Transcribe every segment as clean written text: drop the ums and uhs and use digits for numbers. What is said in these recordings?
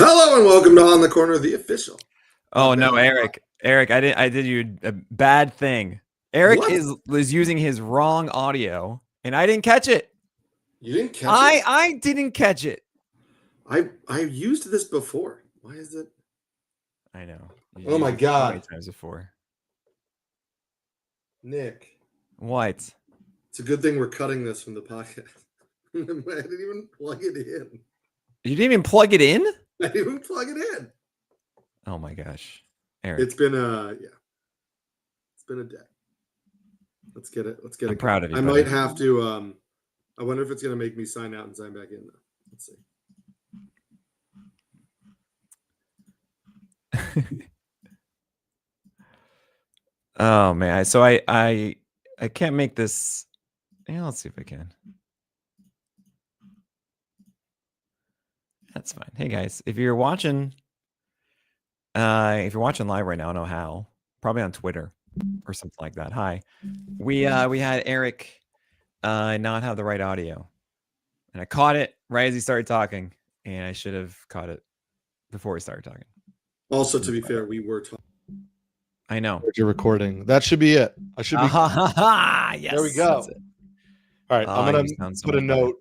Hello and welcome to On the Corner, the official. Oh no, Eric, I did you a bad thing. Eric was using his wrong audio, and I didn't catch it. You didn't catch it? I didn't catch it. I used this before. Why is it? I know. Oh my God. So many times before. Nick. What? It's a good thing we're cutting this from the podcast. I didn't even plug it in. You didn't even plug it in? I didn't even plug it in. Oh my gosh. Eric. It's been It's been a day. Let's get it. I'm proud of you. I might have to I wonder if it's gonna make me sign out and sign back in though. Let's see. Oh man. So I can't make this. Yeah, let's see if I can. That's fine. Hey guys, if you're watching live right now, I don't know how. Probably on Twitter or something like that. Hi. We had Eric not have the right audio. And I caught it right as he started talking, and I should have caught it before he started talking. Also, to be fair, we were talking. I know. You're recording. That should be it. I should be. Yes. There we go. All right. I'm going to put a note.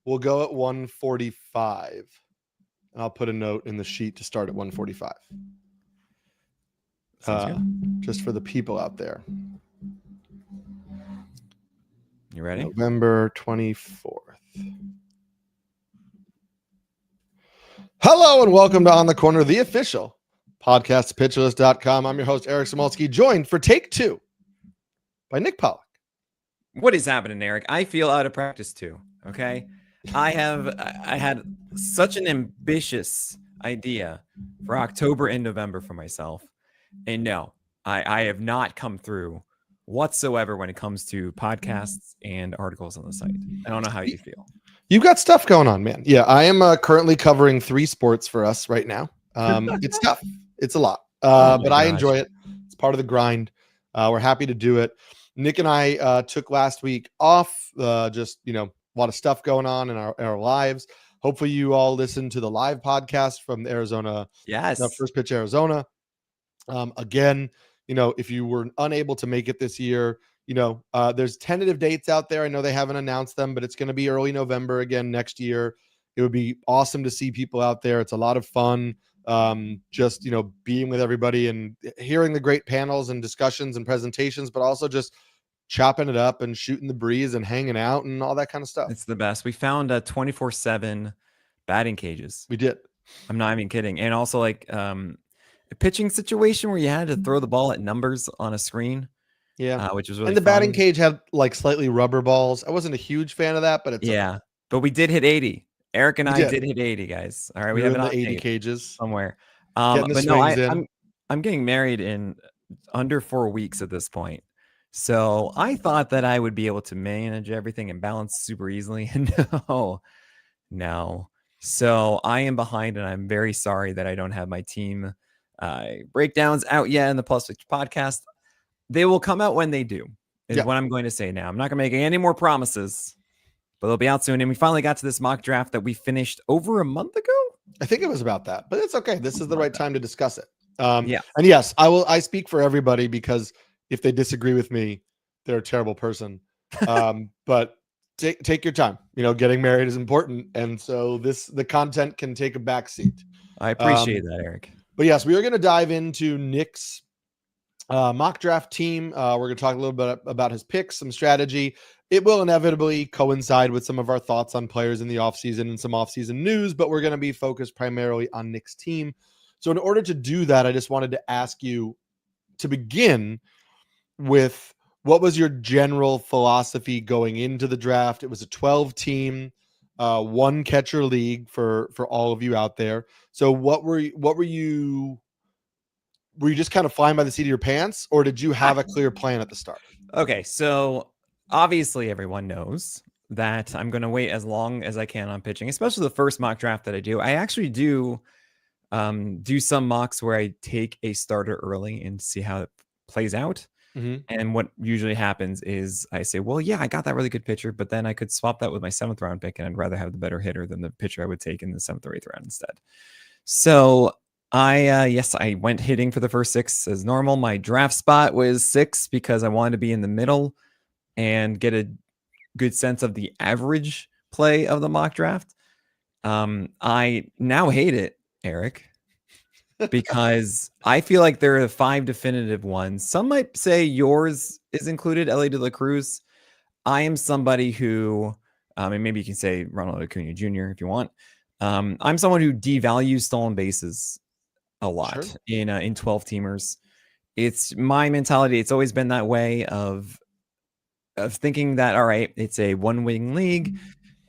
We'll go at 1:45. And I'll put a note in the sheet to start at 1:45. Just for the people out there. You ready? November 24th. Hello and welcome to On the Corner, the official podcast, pitcherlist.com. I'm your host, Eric Samulski, joined for take 2 by Nick Pollack. What is happening, Eric? I feel out of practice too. Okay. I had such an ambitious idea for October and November for myself. And no, I have not come through whatsoever when it comes to podcasts and articles on the site. I don't know how you feel. You've got stuff going on, man. Yeah, I am currently covering 3 sports for us right now. It's tough. It's a lot, but I enjoy it. It's part of the grind. We're happy to do it. Nick and I took last week off, just, a lot of stuff going on in our lives. Hopefully you all listened to the live podcast from Arizona. Yes. First Pitch Arizona. Again, if you were unable to make it this year, there's tentative dates out there. I know they haven't announced them, but it's going to be early November again next year. It would be awesome to see people out there. It's a lot of fun. Just, being with everybody and hearing the great panels and discussions and presentations, but also just chopping it up and shooting the breeze and hanging out and all that kind of stuff. It's the best. We found 24/7 batting cages. We did. I'm not even kidding. And also a pitching situation where you had to throw the ball at numbers on a screen. Yeah. Which was really and the fun. batting cage had slightly rubber balls. I wasn't a huge fan of that, but it's okay. But we did hit 80. Eric and I did hit 80, guys. All right. We have an 80 cages somewhere. But no, I'm getting married in under 4 weeks at this point. So I thought that I would be able to manage everything and balance super easily. No. So I am behind, and I'm very sorry that I don't have my team breakdowns out yet in the Plus Pitch podcast. They will come out when they do, is what I'm going to say now. I'm not going to make any more promises, but they'll be out soon. And we finally got to this mock draft that we finished over a month ago. I think it was about that, but it's okay. This is the right time to discuss it. And yeah. yes, I speak for everybody, because if they disagree with me, they're a terrible person. But take your time. Getting married is important, and so the content can take a back seat. I appreciate that, Eric. But yes, we are going to dive into Nick's mock draft team. We're going to talk a little bit about his picks, some strategy. It will inevitably coincide with some of our thoughts on players in the offseason and some offseason news, but we're going to be focused primarily on Nick's team. So in order to do that, I just wanted to ask you to begin with, what was your general philosophy going into the draft? It was a 12-team, 1-catcher league for all of you out there. So what were you just kind of flying by the seat of your pants, or did you have a clear plan at the start? Okay, so obviously everyone knows that I'm going to wait as long as I can on pitching, especially the first mock draft that I do. I actually do some mocks where I take a starter early and see how it plays out. And what usually happens is I say, well, yeah, I got that really good pitcher, but then I could swap that with my 7th round pick, and I'd rather have the better hitter than the pitcher I would take in the 7th or 8th round instead. So I went hitting for the first 6 as normal. My draft spot was 6 because I wanted to be in the middle and get a good sense of the average play of the mock draft. I now hate it, Eric, because I feel like there are 5 definitive ones. Some might say yours is included, Ellie De La Cruz. I am somebody who, and maybe you can say Ronald Acuna Jr. if you want. I'm someone who devalues stolen bases a lot in 12-teamers. It's my mentality. It's always been that way of thinking that, all right, it's a one-wing league,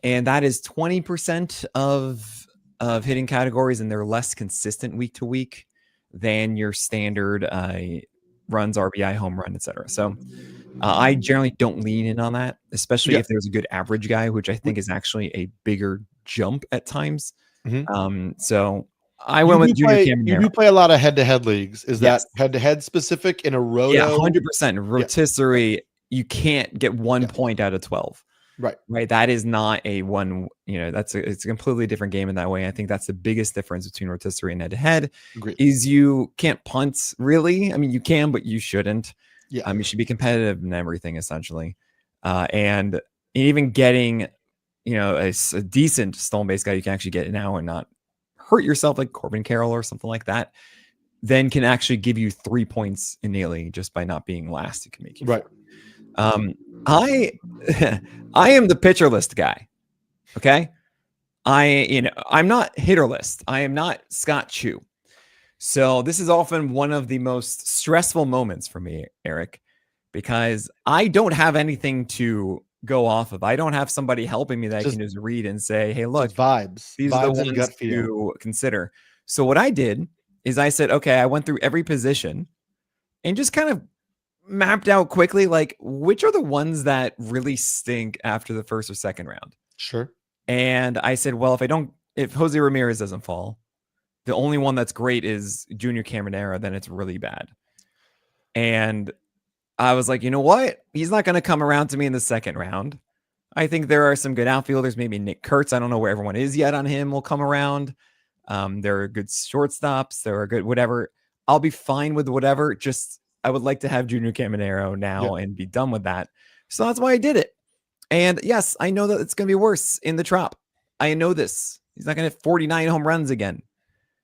and that is 20% of hitting categories, and they're less consistent week to week than your standard runs, RBI, home run, etc. So I generally don't lean in on that, especially if there's a good average guy, which I think is actually a bigger jump at times. So I went with Junior Caminero. You do play a lot of head-to-head leagues. Is that head-to-head specific in a roto? Yeah, 100%. Rotisserie, you can't get 1 point out of 12. Right. That is not a one, it's a completely different game in that way. I think that's the biggest difference between rotisserie and head-to-head is you can't punt, really. I mean, you can, but you shouldn't. You should be competitive in everything, essentially. And even getting, a decent stolen base guy you can actually get now and not hurt yourself like Corbin Carroll or something like that, then can actually give you 3 points innately just by not being last. It can make you 4. I am the pitcher list guy. Okay. I'm not hitter list. I am not Scott Chu. So this is often one of the most stressful moments for me, Eric, because I don't have anything to go off of. I don't have somebody helping me that I can just read and say, hey, look, these are the ones to consider. So what I did is I said, okay, I went through every position and just kind of mapped out quickly, like, which are the ones that really stink after the 1st or 2nd round. And I said, well, if Jose Ramirez doesn't fall, the only one that's great is Junior Caminero, then it's really bad. And I was like, you know what? He's not going to come around to me in the 2nd round. I think there are some good outfielders. Maybe Nick Kurtz. I don't know where everyone is yet on him. Will come around. There are good shortstops. There are good whatever. I'll be fine with whatever. Just I would like to have Junior Caminero now and be done with that. So that's why I did it. And yes, I know that it's going to be worse in the Trop. I know this. He's not going to hit 49 home runs again.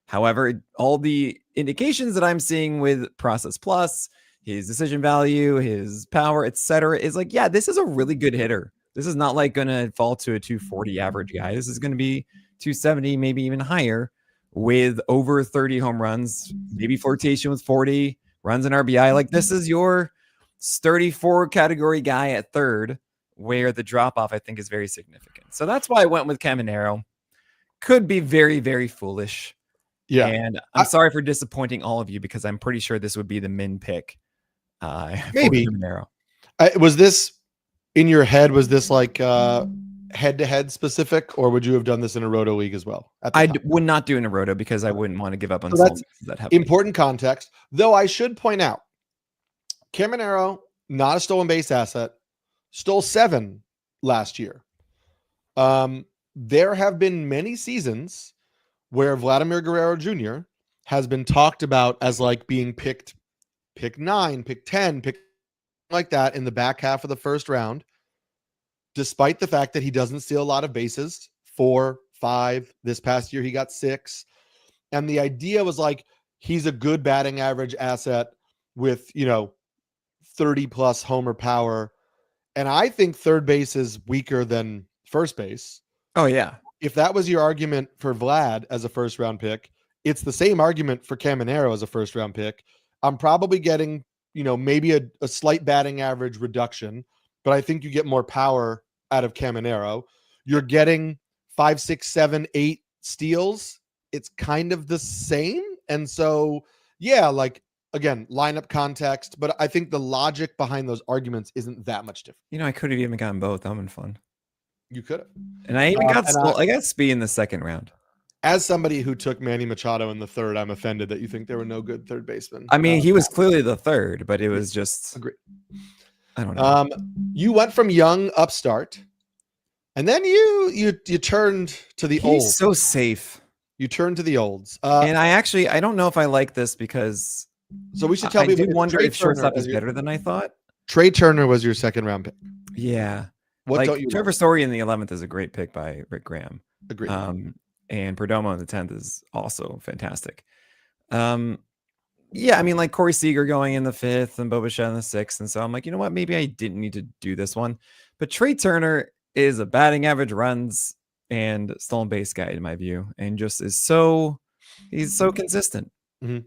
However, all the indications that I'm seeing with Process Plus, his decision value, his power, etc., is like, yeah, this is a really good hitter. This is not like going to fall to a 240 average guy. This is going to be 270, maybe even higher, with over 30 home runs, maybe flirtation with 40 runs and RBI. Like, this is your 34 category guy at 3rd, where the drop off I think is very significant. So that's why I went with Caminero. Could be very, very foolish. And I'm sorry for disappointing all of you, because I'm pretty sure this would be the min pick. Maybe Caminero. Was this in your head? Was this like head-to-head specific, or would you have done this in a roto league as well? I would not do in a roto because I wouldn't want to give up on that important context. Though I should point out, Caminero, not a stolen base asset, stole 7 last year. There have been many seasons where Vladimir Guerrero Jr. has been talked about as like being pick 9, pick 10, pick like that in the back half of the 1st round, despite the fact that he doesn't steal a lot of bases. 4, 5. This past year, he got 6. And the idea was like, he's a good batting average asset with, 30 plus homer power. And I think 3rd base is weaker than 1st base. Oh, yeah. If that was your argument for Vlad as a 1st round pick, it's the same argument for Caminero as a 1st round pick. I'm probably getting, maybe a slight batting average reduction, but I think you get more power out of Caminero. You're getting 5, 6, 7, 8 steals. It's kind of the same. And so, yeah, like, again, lineup context, but I think the logic behind those arguments isn't that much different. I could have even gotten both. That would have been fun. You could have. And I even got speed in the 2nd round. as somebody who took Manny Machado in the third, I'm offended that you think there were no good third basemen. I mean, he was clearly the third, but it was just, Agree. I don't know. You went from young upstart, and then you turned to the old. He's so safe. You turned to the olds. And I don't know if I like this because so we should tell I people. do wonder if shortstop is your, better than I thought. Trey Turner was your second round pick. Yeah. What like don't you Trevor want? Story in the 11th is a great pick by Rick Graham. Agree. And Perdomo in the 10th is also fantastic. Yeah, I mean, like Corey Seager going in the 5th and Bo Bichette in the 6th. And so I'm like, you know what? Maybe I didn't need to do this one. But Trey Turner is a batting average, runs, and stolen base guy, in my view, and just he's so consistent. Mm-hmm.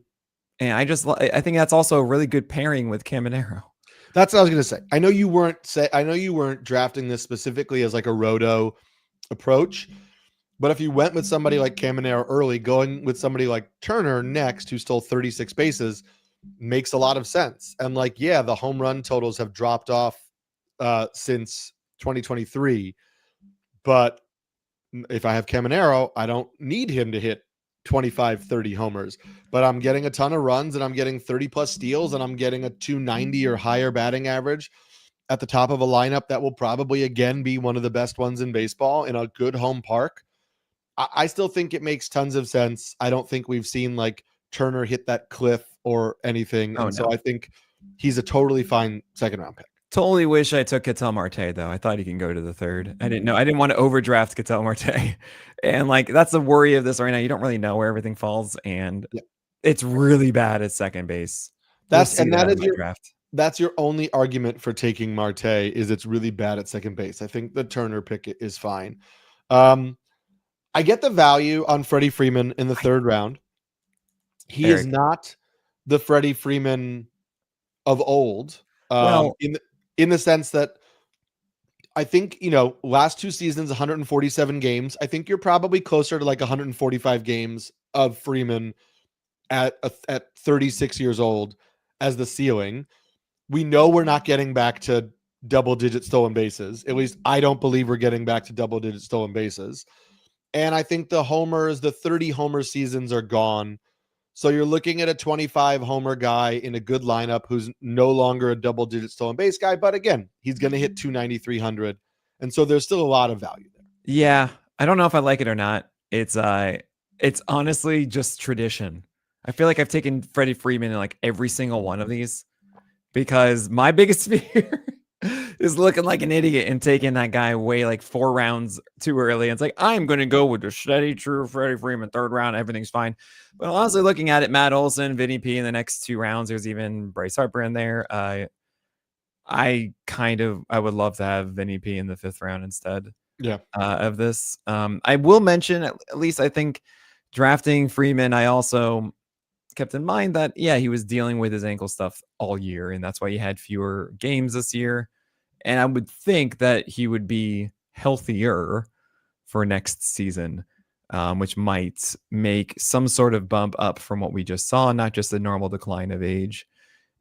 And I think that's also a really good pairing with Caminero. That's what I was going to say. I know you weren't drafting this specifically as like a roto approach, but if you went with somebody like Caminero early, going with somebody like Turner next, who stole 36 bases, makes a lot of sense. And like, yeah, the home run totals have dropped off since 2023, but if I have Caminero, I don't need him to hit 25, 30 homers, but I'm getting a ton of runs and I'm getting 30 plus steals and I'm getting a 290 or higher batting average at the top of a lineup that will probably again be one of the best ones in baseball in a good home park. I still think it makes tons of sense. I don't think we've seen like Turner hit that cliff or anything. So I think he's a totally fine second round pick. Totally wish I took Ketel Marte though. I thought he can go to the 3rd. I didn't want to overdraft Ketel Marte. And like that's the worry of this right now. You don't really know where everything falls, and it's really bad at second base. That's your only argument for taking Marte is it's really bad at second base. I think the Turner pick is fine. I get the value on Freddie Freeman in the 3rd round. He is not the Freddie Freeman of old. In the sense that I think, last 2 seasons, 147 games. I think you're probably closer to like 145 games of Freeman at 36 years old as the ceiling. We know we're not getting back to double-digit stolen bases. At least I don't believe we're getting back to double-digit stolen bases. And I think the 30 homer seasons are gone. So you're looking at a 25 homer guy in a good lineup who's no longer a double-digit stolen base guy. But again, he's going to hit 290, 300. And so there's still a lot of value there. Yeah. I don't know if I like it or not. It's honestly just tradition. I feel like I've taken Freddie Freeman in like every single one of these because my biggest fear is looking like an idiot and taking that guy way like 4 rounds too early. It's like, I'm going to go with the steady, true Freddie Freeman 3rd round. Everything's fine. But honestly, looking at it, Matt Olson, Vinny P in the next 2 rounds, there's even Bryce Harper in there. I would love to have Vinny P in the 5th round instead of this. I will mention, at least I think drafting Freeman, I also kept in mind that, he was dealing with his ankle stuff all year. And that's why he had fewer games this year. And I would think that he would be healthier for next season, which might make some sort of bump up from what we just saw, not just a normal decline of age.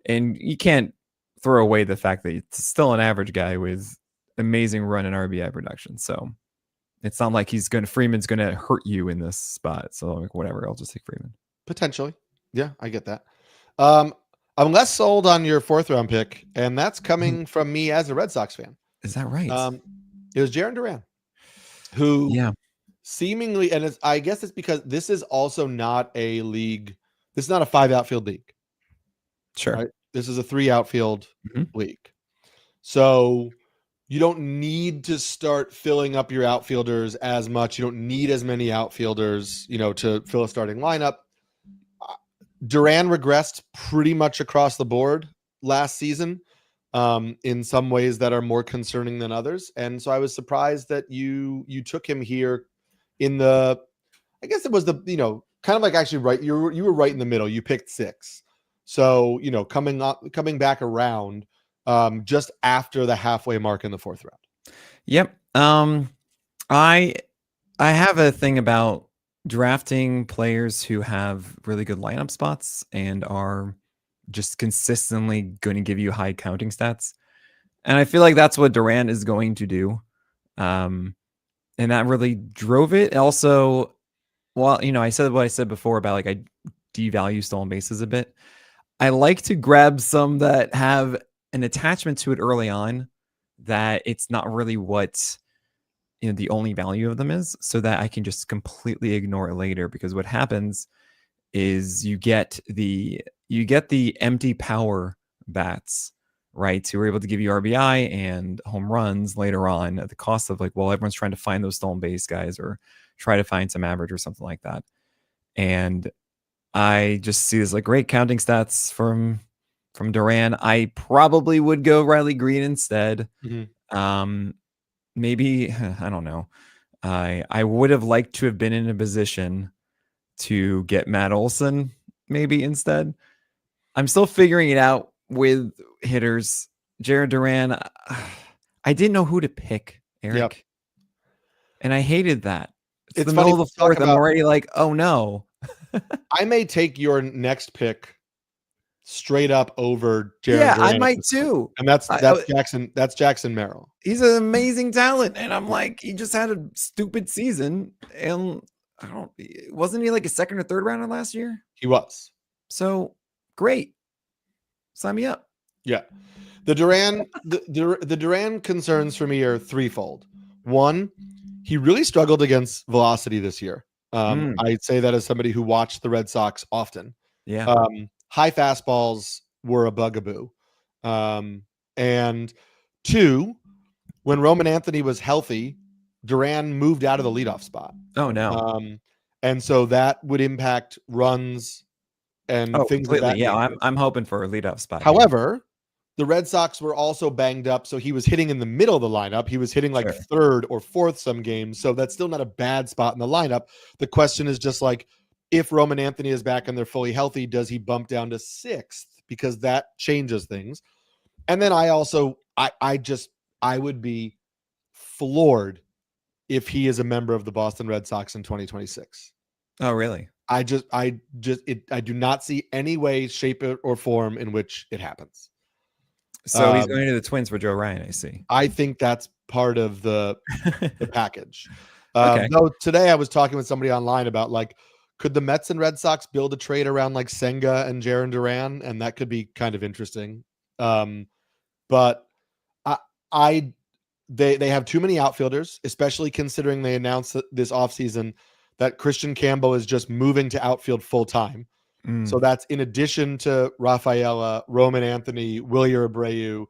And you can't throw away the fact that it's still an average guy with amazing run and RBI production. So it's not like Freeman's going to hurt you in this spot. So like whatever, I'll just take Freeman. Potentially. Yeah, I get that. I'm less sold on your 4th round pick, and that's coming from me as a Red Sox fan. Is that right? It was Jarren Duran, who seemingly, and I guess it's because this is also not a league. This is not a 5 outfield league. Sure. Right? This is a 3 outfield league. So you don't need to start filling up your outfielders as much. You don't need as many outfielders, to fill a starting lineup. Duran regressed pretty much across the board last season in some ways that are more concerning than others. And so I was surprised that you took him here in the, I guess it was the, kind of like actually right. You were right in the middle. You picked 6. So, coming back around just after the halfway mark in the 4th round. Yep. I have a thing about drafting players who have really good lineup spots and are just consistently going to give you high counting stats. And I feel like that's what Duran is going to do. And that really drove it. Also, Well, I said what I said before about like I devalue stolen bases a bit. I like to grab some that have an attachment to it early on that it's not really what the only value of them is, so that I can just completely ignore it later. Because what happens is you get the empty power bats, right? Who are able to give you RBI and home runs later on at the cost of like, well, everyone's trying to find those stolen base guys or try to find some average or something like that. And I just see this like great counting stats from Duran. I probably would go Riley Green instead. Maybe I don't know. I would have liked to have been in a position to get Matt Olson maybe instead. I'm still figuring it out with hitters. Jared Duran, I didn't know who to pick, Eric. Yep. And I hated that. It's the funny middle of the fourth. I'm already like, oh no. I may take your next pick straight up over Jared. Yeah, Duran I might too. And that's Jackson. That's Jackson Merrill. He's an amazing talent, and I'm like, he just had a stupid season, and wasn't he like a second or third rounder last year? He was. So great, sign me up. Yeah, the Duran the Duran concerns for me are threefold. One, he really struggled against velocity this year. I'd say that as somebody who watched the Red Sox often. Yeah. High fastballs were a bugaboo. And two, when Roman Anthony was healthy, Duran moved out of the leadoff spot. Oh no. And so that would impact runs and things like that. Yeah, I'm hoping for a leadoff spot. However, the Red Sox were also banged up, so he was hitting in the middle of the lineup. He was hitting like third or fourth some games, so that's still not a bad spot in the lineup. The question is just like, if Roman Anthony is back and they're fully healthy, does he bump down to sixth? Because that changes things. And then I would be floored if he is a member of the Boston Red Sox in 2026. Oh, really? I do not see any way, shape, or form in which it happens. So he's going to the Twins for Joe Ryan, I see. I think that's part of the package. Okay. Though today I was talking with somebody online about like, could the Mets and Red Sox build a trade around like Senga and Jarren Duran? And that could be kind of interesting. But they have too many outfielders, especially considering they announced this offseason that Christian Campbell is just moving to outfield full time. So that's in addition to Rafaela, Roman Anthony, Wilyer Abreu.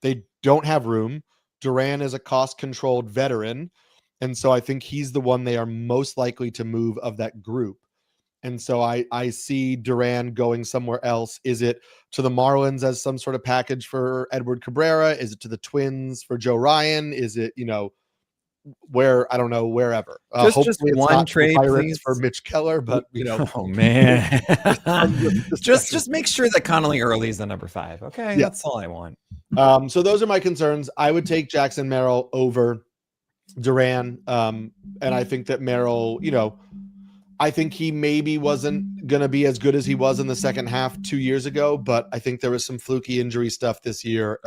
They don't have room. Duran is a cost-controlled veteran. And so I think he's the one they are most likely to move of that group. And so I see Duran going somewhere else. Is it to the Marlins as some sort of package for Edward Cabrera? Is it to the Twins for Joe Ryan? Is it, where, I don't know, wherever. Just one trade, please, for Mitch Keller, but oh man, just make sure that Connolly Early is the number 5. Okay, yeah. That's all I want. So those are my concerns. I would take Jackson Merrill over Duran, and I think that Merrill, I think he maybe wasn't going to be as good as he was in the second half 2 years ago, but I think there was some fluky injury stuff this year,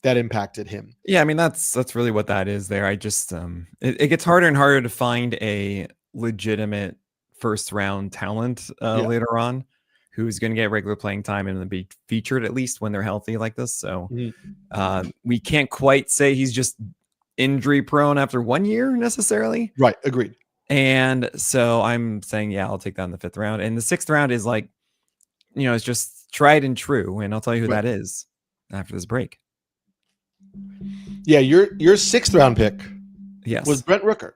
that impacted him. Yeah, I mean that's really what that is there. I just it gets harder and harder to find a legitimate first round talent later on who's going to get regular playing time and be featured at least when they're healthy like this. So we can't quite say he's just injury prone after 1 year necessarily. Right. Agreed. And so I'm saying, yeah, I'll take that in the 5th round. And the 6th round is like, it's just tried and true. And I'll tell you who that is after this break. Yeah, your 6th round pick was Brent Rooker.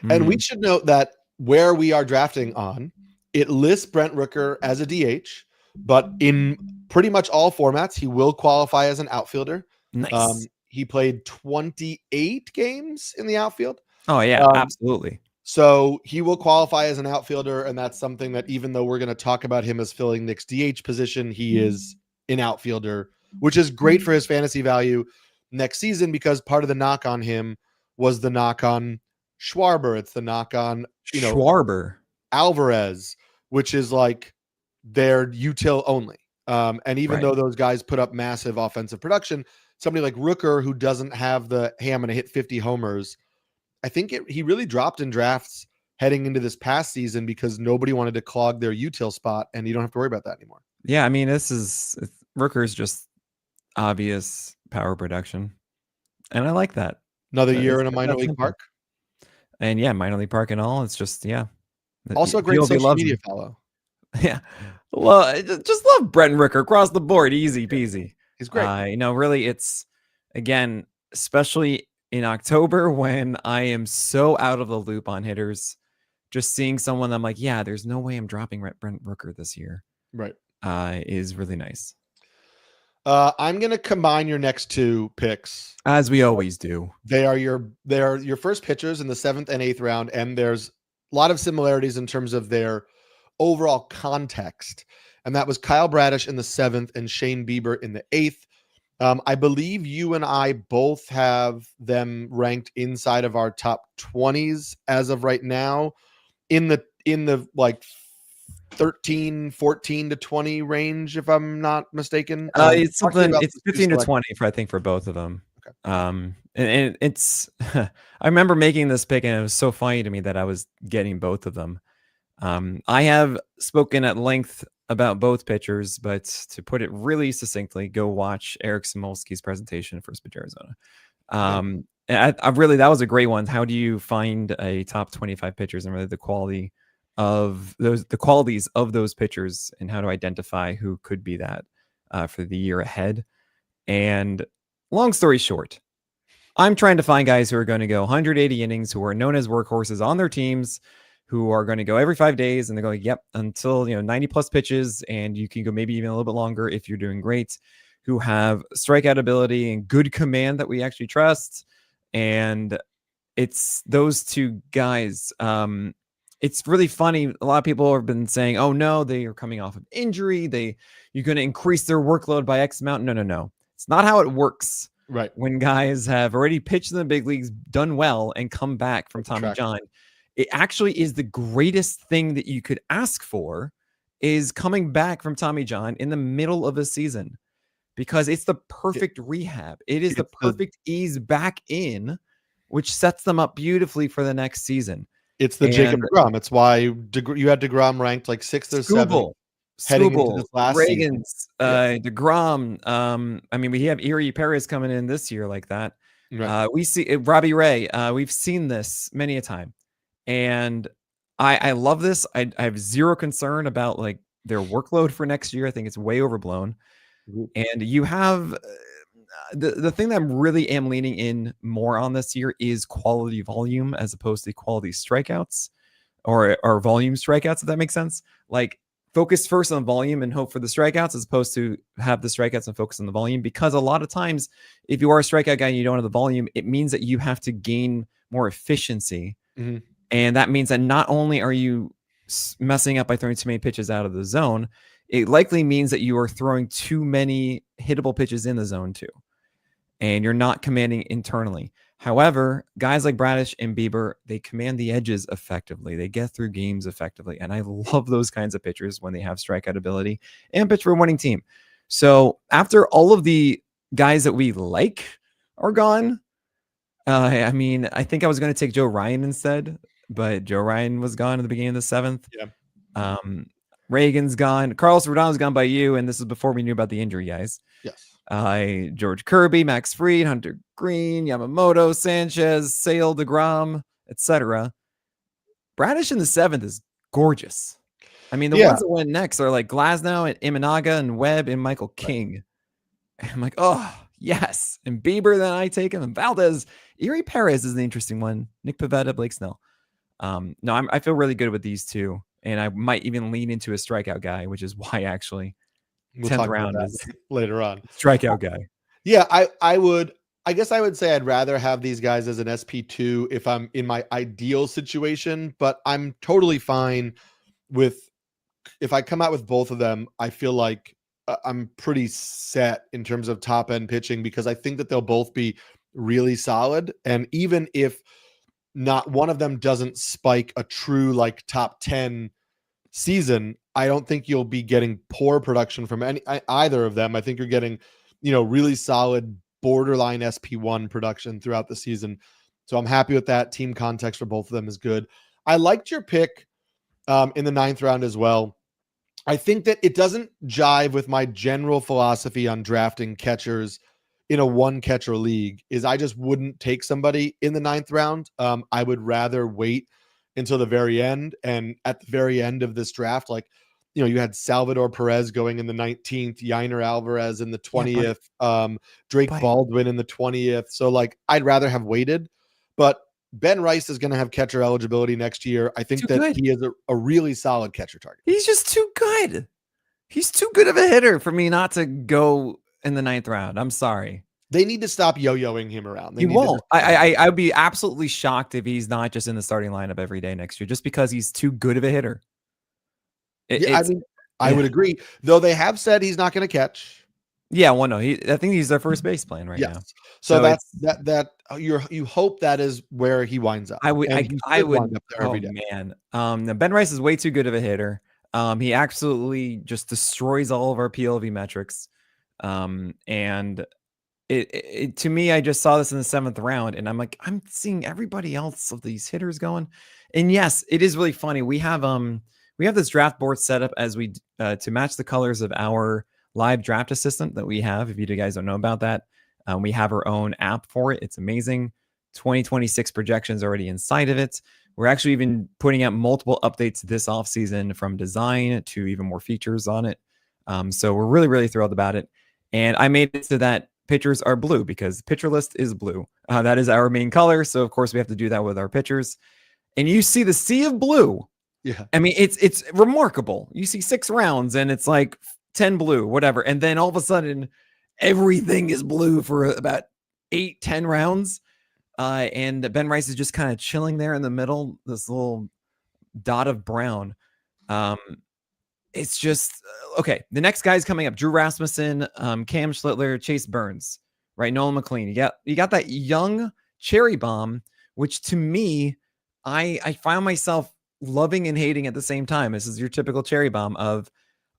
And we should note that where we are drafting on, it lists Brent Rooker as a DH, but in pretty much all formats, he will qualify as an outfielder. Nice. He played 28 games in the outfield. Oh, yeah, absolutely. So he will qualify as an outfielder, and that's something that even though we're going to talk about him as filling Nick's DH position, he is an outfielder, which is great for his fantasy value next season, because part of the knock on him was the knock on Schwarber. It's the knock on Schwarber, Alvarez, which is like their util only. And even though those guys put up massive offensive production, somebody like Rooker, who doesn't have the, hey, I'm going to hit 50 homers, I think he really dropped in drafts heading into this past season because nobody wanted to clog their util spot, and you don't have to worry about that anymore. Yeah, I mean, Rooker's just obvious power production, and I like that. Another year It's in a minor that league simple. park. And yeah, minor league park and all. It's just Also a great POV social loves media him. follow. Yeah, just love Brent and Rooker across the board, easy peasy. He's great. Really, it's again, especially in October when I am so out of the loop on hitters. Just seeing someone I'm like, yeah, there's no way I'm dropping Brent Rooker this year. Right. Is really nice. I'm gonna combine your next two picks, as we always do. They are your first pitchers in the 7th and 8th round, and there's a lot of similarities in terms of their overall context. And that was Kyle Bradish in the 7th and Shane Bieber in the 8th. I believe you and I both have them ranked inside of our top 20s as of right now, in the like 13, 14 to 20 range, if I'm not mistaken. It's something. It's 15 to 20, I think, for both of them. Okay. And it's. I remember making this pick, and it was so funny to me that I was getting both of them. I have spoken at length about both pitchers, but to put it really succinctly, go watch Eric Samulski's presentation for Pitch Arizona. And I really, that was a great one. How do you find a top 25 pitchers and really the qualities of those pitchers, and how to identify who could be that for the year ahead? And long story short, I'm trying to find guys who are going to go 180 innings, who are known as workhorses on their teams, who are going to go every 5 days, and they're going, yep, until 90 plus pitches, and you can go maybe even a little bit longer if you're doing great, who have strikeout ability and good command that we actually trust. And it's those two guys. It's really funny. A lot of people have been saying, oh no, they are coming off of injury. You're going to increase their workload by X amount. No. It's not how it works. Right. When guys have already pitched in the big leagues, done well, and come back from Tommy John, it actually is the greatest thing that you could ask for, is coming back from Tommy John in the middle of a season, because it's the perfect rehab. It is the perfect ease back in, which sets them up beautifully for the next season. It's the Jacob deGrom. It's why you had deGrom ranked like 6th or 7th heading into this last Reagan's, season. deGrom. I mean, we have Erie Perez coming in this year like that. Right. We see Robbie Ray. We've seen this many a time, and I love this. I have zero concern about like their workload for next year. I think it's way overblown. And you have the thing that I'm really am leaning in more on this year is quality volume, as opposed to quality strikeouts or volume strikeouts, if that makes sense. Like, focus first on volume and hope for the strikeouts, as opposed to have the strikeouts and focus on the volume. Because a lot of times, if you are a strikeout guy and you don't have the volume, it means that you have to gain more efficiency. Mm-hmm. And that means that not only are you messing up by throwing too many pitches out of the zone, it likely means that you are throwing too many hittable pitches in the zone too, and you're not commanding internally. However, guys like Bradish and Bieber, they command the edges effectively. They get through games effectively. And I love those kinds of pitchers when they have strikeout ability and pitch for a winning team. So after all of the guys that we like are gone, I mean, I think I was going to take Joe Ryan instead, but Joe Ryan was gone at the beginning of the 7th. Yeah. Reagan's gone. Carlos Rodon's gone by you, and this is before we knew about the injury, guys. Yes. George Kirby, Max Fried, Hunter Green, Yamamoto, Sanchez, Sale, deGrom, etc. Bradish in the 7th is gorgeous. I mean, the ones that went next are like Glasnow and Imanaga and Webb and Michael King. And I'm like, oh, yes. And Bieber, then I take him. And Valdez. Erie Perez is the interesting one. Nick Pivetta, Blake Snell. No, I feel really good with these two. And I might even lean into a strikeout guy, which is why actually 10th round is later on. Strikeout guy. Yeah, I guess I would say I'd rather have these guys as an SP2 if I'm in my ideal situation, but I'm totally fine with if I come out with both of them. I feel like I'm pretty set in terms of top end pitching, because I think that they'll both be really solid. And even if not one of them doesn't spike a true like top 10 season, I don't think you'll be getting poor production from either of them. I think you're getting, really solid borderline SP1 production throughout the season. So I'm happy with that. Team context for both of them is good. I liked your pick in the 9th round as well. I think that it doesn't jive with my general philosophy on drafting catchers in a one catcher league. Is I just wouldn't take somebody in the 9th round. I would rather wait until the very end. And at the very end of this draft, like, you had Salvador Perez going in the 19th, Yainer Alvarez in the 20th, Drake Baldwin in the 20th. So like, I'd rather have waited, but Ben Rice is going to have catcher eligibility next year. I think he is a really solid catcher target. He's just too good. He's too good of a hitter for me not to go in the 9th round. I'm sorry. They need to stop yo-yoing him around. He won't. I'd be absolutely shocked if he's not just in the starting lineup every day next year, just because he's too good of a hitter. I would agree, though they have said he's not going to catch. Yeah, well, no, I think he's their first base plan right now. So that's you hope that is where he winds up. I would wind up there every day. Man, now Ben Rice is way too good of a hitter. He absolutely just destroys all of our PLV metrics. And it to me, I just saw this in the 7th round, and I'm like, I'm seeing everybody else of these hitters going. And yes, it is really funny. We have this draft board set up as we to match the colors of our live draft assistant that we have. If you guys don't know about that, we have our own app for it. It's amazing. 2026 projections already inside of it. We're actually even putting out multiple updates this offseason, from design to even more features on it. So we're really, really thrilled about it. And I made it so that pitchers are blue because pitcher list is blue. That is our main color. So of course we have to do that with our pitchers. And you see the sea of blue. Yeah. I mean, it's remarkable. You see 6 rounds and it's like 10 blue, whatever. And then all of a sudden everything is blue for about 8-10 rounds. And Ben Rice is just kind of chilling there in the middle, this little dot of brown. It's just okay. The next guy's coming up: Drew Rasmussen, Cam Schlittler, Chase Burns, right? Nolan McLean. You got that young cherry bomb, which to me, I found myself loving and hating at the same time. This is your typical cherry bomb of,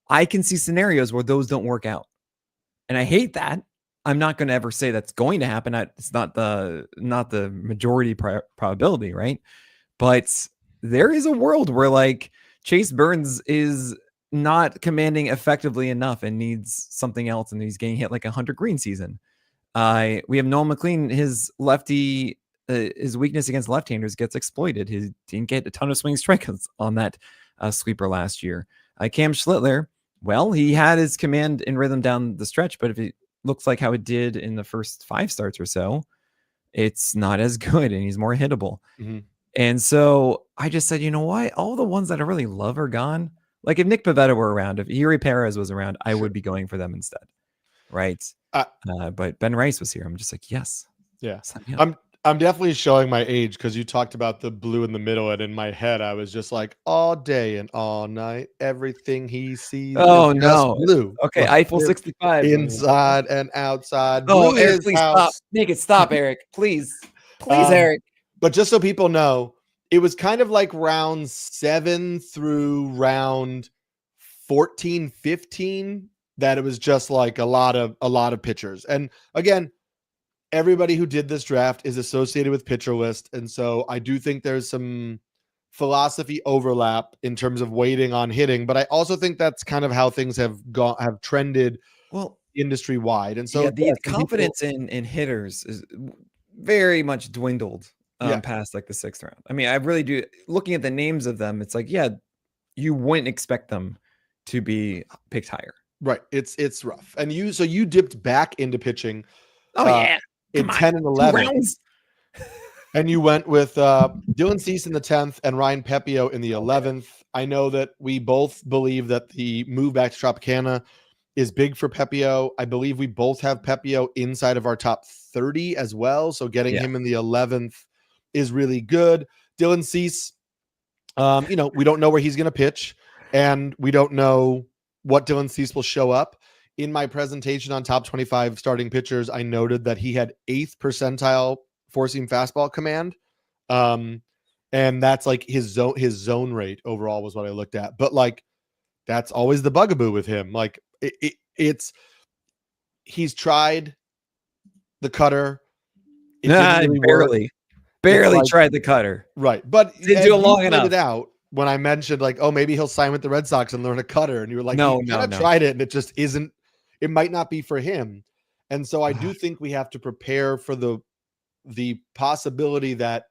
I can see scenarios where those don't work out, and I hate that. I'm not going to ever say that's going to happen. It's not the majority probability, right? But there is a world where like Chase Burns is not commanding effectively enough and needs something else, and he's getting hit like a Hunter Green season. We have Nolan McLean. His lefty, his weakness against left-handers gets exploited. He didn't get a ton of swing strikeouts on that sweeper last year. Cam Schlittler, well, he had his command and rhythm down the stretch, but if it looks like how it did in the first 5 starts or so, it's not as good, and he's more hittable. Mm-hmm. And so I just said, you know what? All the ones that I really love are gone. Like if Nick Pivetta were around, if Yuri Perez was around, I would be going for them instead. Right. But Ben Rice was here. I'm just like, yes. Yeah. I'm definitely showing my age because you talked about the blue in the middle, and in my head I was just like, all day and all night, everything he sees. Oh no, blue. Okay, like, Eiffel 65, inside and outside. Oh, Eric, please stop. Make it stop, Eric. Please, Eric. But just so people know, it was kind of like round 7 through round 14, 15 that it was just like a lot of pitchers. And again, everybody who did this draft is associated with pitcher list. And so I do think there's some philosophy overlap in terms of waiting on hitting, but I also think that's kind of how things have trended industry wide. And so the confidence in hitters is very much dwindled past like the 6th round. I mean, I really do. Looking at the names of them, it's like, yeah, you wouldn't expect them to be picked higher. Right. It's rough. And you dipped back into pitching. In 10 and 11, and you went with Dylan Cease in the 10th and Ryan Pepiot in the 11th. I know that we both believe that the move back to Tropicana is big for Pepiot. I believe we both have Pepiot inside of our top 30 as well. So getting him in the 11th is really good. Dylan Cease, we don't know where he's going to pitch, and we don't know what Dylan Cease will show up. In my presentation on top 25 starting pitchers, I noted that he had 8th percentile four-seam fastball command. And that's like his zone rate overall was what I looked at. But like, that's always the bugaboo with him. Like he's tried the cutter. Barely. Barely like, tried the cutter. right. But Didn't Ed, do it you long pointed enough. out when I mentioned like, oh, maybe he'll sign with the Red Sox and learn a cutter. And you were like, No, he no, kind of no. tried it and it just isn't, it might not be for him. And so I do think we have to prepare for the possibility that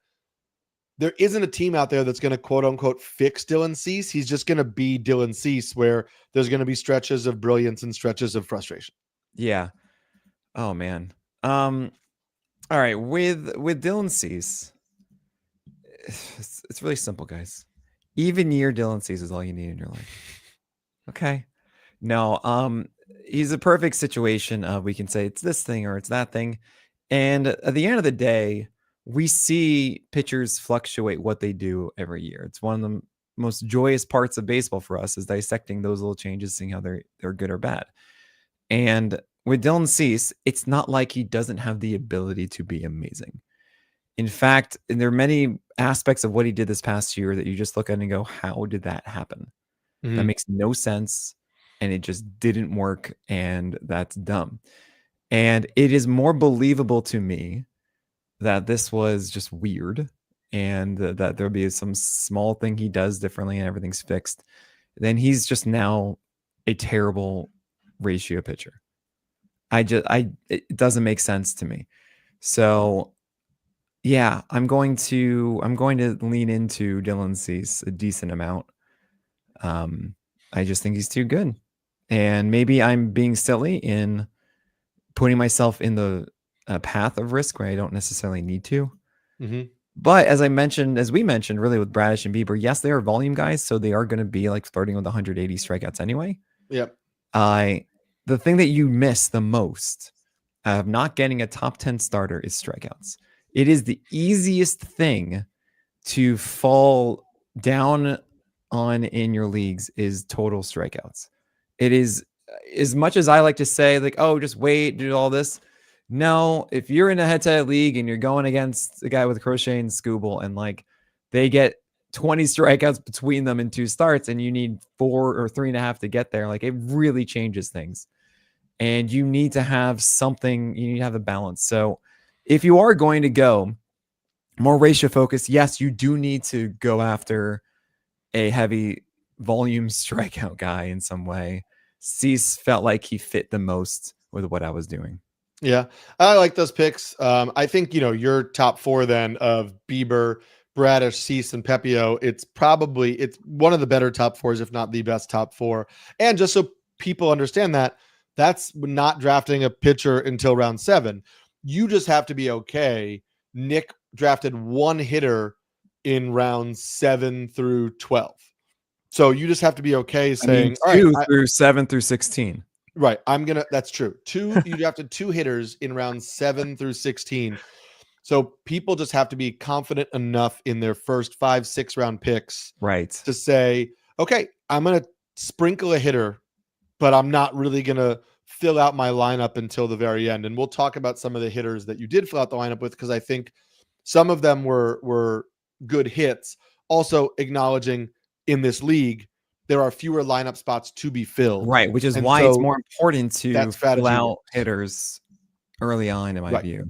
there isn't a team out there that's going to quote unquote fix Dylan Cease. He's just going to be Dylan Cease, where there's going to be stretches of brilliance and stretches of frustration. Yeah. Oh man. All right. With Dylan Cease, it's really simple, guys. Even year Dylan Cease is all you need in your life. Okay. No, he's a perfect situation of we can say it's this thing or it's that thing. And at the end of the day, we see pitchers fluctuate what they do every year. It's one of the most joyous parts of baseball for us is dissecting those little changes, seeing how they're good or bad. And with Dylan Cease, it's not like he doesn't have the ability to be amazing. In fact, and there are many aspects of what he did this past year that you just look at and go, how did that happen? That makes no sense. And it just didn't work. And that's dumb. And it is more believable to me that this was just weird and that there'll be some small thing he does differently and everything's fixed. Then he's just now a terrible ratio pitcher. It doesn't make sense to me. So yeah, I'm going to lean into Dylan Cease a decent amount. I just think he's too good. And maybe I'm being silly in putting myself in the path of risk where I don't necessarily need to. But as we mentioned, really with Bradish and Bieber, yes, they are volume guys, so they are going to be like flirting with 180 strikeouts anyway. Yep. The thing that you miss the most of not getting a top 10 starter is strikeouts. It is the easiest thing to fall down on in your leagues is total strikeouts. It is, as much as I like to say, like, oh, just wait, do all this. No, if you're in a head-to-head league and you're going against a guy with Crochet and Scooble and like they get 20 strikeouts between them in 2 starts and you need 4 or 3.5 to get there, like it really changes things. And you need to have something, you need to have a balance. So if you are going to go more ratio focused, yes, you do need to go after a heavy volume strikeout guy in some way. Cease felt like he fit the most with what I was doing. Yeah, I like those picks. I think, your top 4 then of Bieber, Bradish, Cease, and Pepiot, it's one of the better top 4s, if not the best top 4. And just so people understand that's not drafting a pitcher until round 7. You just have to be okay. Nick drafted 1 hitter in rounds 7 through 12. So you just have to be okay saying 2 through 7 through 16. Right. That's true. You drafted 2 hitters in rounds 7 through 16. So people just have to be confident enough in their first 5-6 round picks. Right. To say, okay, I'm going to sprinkle a hitter, but I'm not really going to fill out my lineup until the very end. And we'll talk about some of the hitters that you did fill out the lineup with, because I think some of them were good hits. Also acknowledging in this league, there are fewer lineup spots to be filled. Right, which is why it's more important to fill out hitters early on, in my view.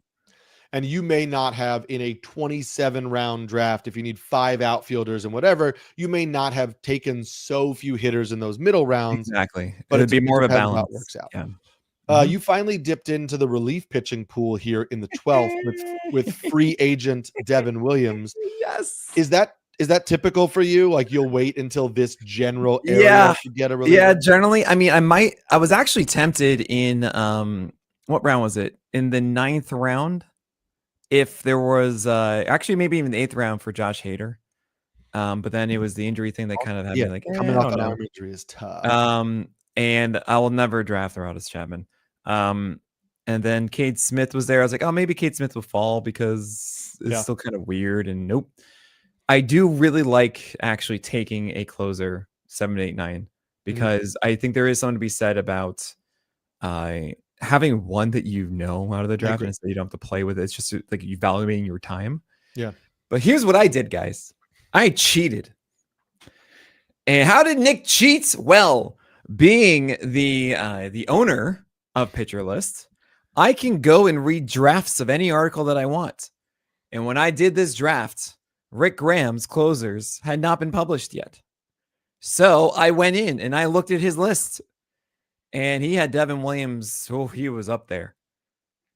And you may not have in a 27 round draft, if you need 5 outfielders and whatever, you may not have taken so few hitters in those middle rounds. Exactly. But it'd be more of a balance. How it works out. Yeah. You finally dipped into the relief pitching pool here in the 12th with free agent Devin Williams. Yes. Is that typical for you? Like you'll wait until this general area to get a reliever? Yeah, generally. I mean, I was actually tempted in what round was it? In the 9th round. If there was actually maybe even the 8th round for Josh Hader. But then it was the injury thing that kind of had me like coming off an arm injury is tough. And I will never draft Aroldis Chapman. And then Cade Smith was there. I was like, oh, maybe Cade Smith will fall because it's still kind of weird. And nope. I do really like actually taking a closer 7, 8, 9 because I think there is something to be said about having one that out of the draft and so you don't have to play with it. It's just like evaluating your time. Yeah. But here's what I did, guys. I cheated. And how did Nick cheat? Well, being the owner of Pitcher List, I can go and read drafts of any article that I want. And when I did this draft, Rick Graham's closers had not been published yet. So I went in and I looked at his list, and he had Devin Williams. Oh, he was up there.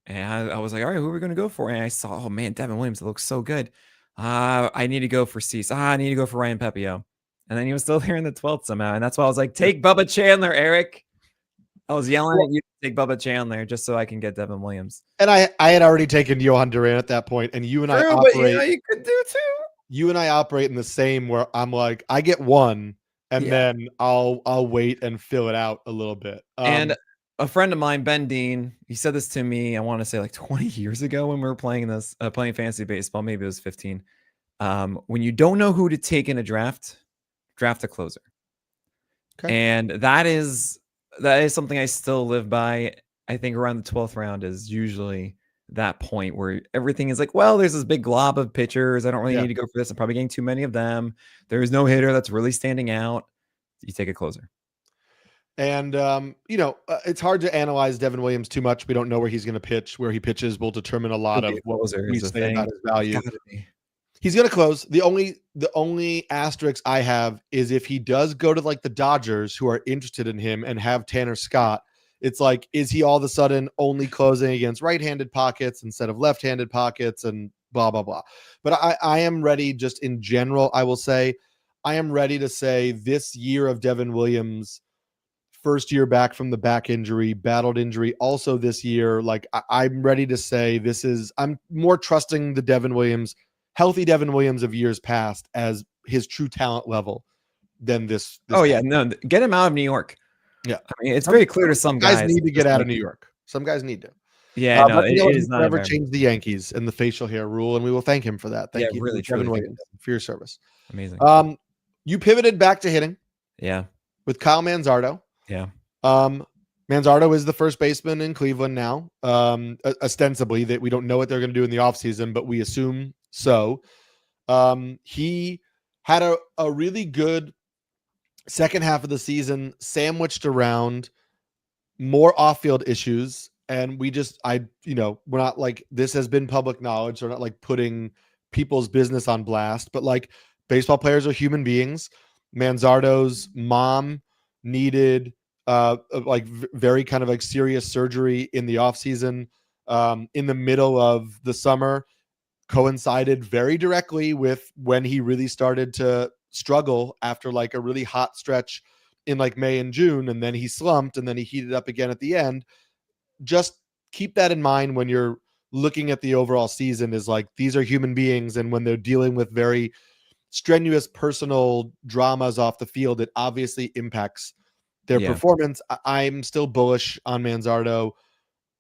And I was like, all right, who are we going to go for? And I saw, oh man, Devin Williams, it looks so good. I need to go for Cease. I need to go for Ryan Pepiot. And then he was still there in the 12th somehow. And that's why I was like, take Bubba Chandler, Eric. I was yelling at you to take Bubba Chandler just so I can get Devin Williams. And I had already taken Johan Duran at that point, and you and I operate. But you could do too. You and I operate in the same where I'm like, I get one, and then I'll wait and fill it out a little bit. And a friend of mine, Ben Dean, he said this to me, I want to say like 20 years ago when we were playing fantasy baseball, maybe it was 15. When you don't know who to take in a draft a closer. Okay. And that is something I still live by. I think around the 12th round is usually that point where everything is like, well, there's this big glob of pitchers. I don't really need to go for this. I'm probably getting too many of them. There's no hitter that's really standing out. You take a closer. And, it's hard to analyze Devin Williams too much. We don't know where he's going to pitch. Where he pitches will determine a lot of what we say about his value. He's going to close. The only asterisk I have is if he does go to like the Dodgers, who are interested in him and have Tanner Scott. It's like, is he all of a sudden only closing against right-handed pockets instead of left-handed pockets and blah, blah, blah. But I am ready just in general. I will say I am ready to say this year of Devin Williams, first year back from the back injury, battled injury. Also this year, like I'm ready to say I'm more trusting the healthy Devin Williams of years past as his true talent level than this. Oh yeah. No, get him out of New York. Yeah, I mean, it's very clear to some guys need to get out of New York. Some guys need to. Yeah, no, it is not never changed the Yankees and the facial hair rule, and we will thank him for that. Thank you, really, Kevin Williams, for your service. Amazing. You pivoted back to hitting. Yeah, with Kyle Manzardo. Yeah. Manzardo is the first baseman in Cleveland now. Ostensibly, that we don't know what they're going to do in the offseason, but we assume so. He had a really good second half of the season, sandwiched around more off-field issues. And we're not like, this has been public knowledge. We're not like putting people's business on blast, but like baseball players are human beings. Manzardo's mom needed very kind of like serious surgery in the offseason, in the middle of the summer, coincided very directly with when he really started to struggle after like a really hot stretch in like May and June, and then he slumped and then he heated up again at the end. Just keep that in mind when you're looking at the overall season, is like, these are human beings, and when they're dealing with very strenuous personal dramas off the field, it obviously impacts their performance. I'm still bullish on Manzardo.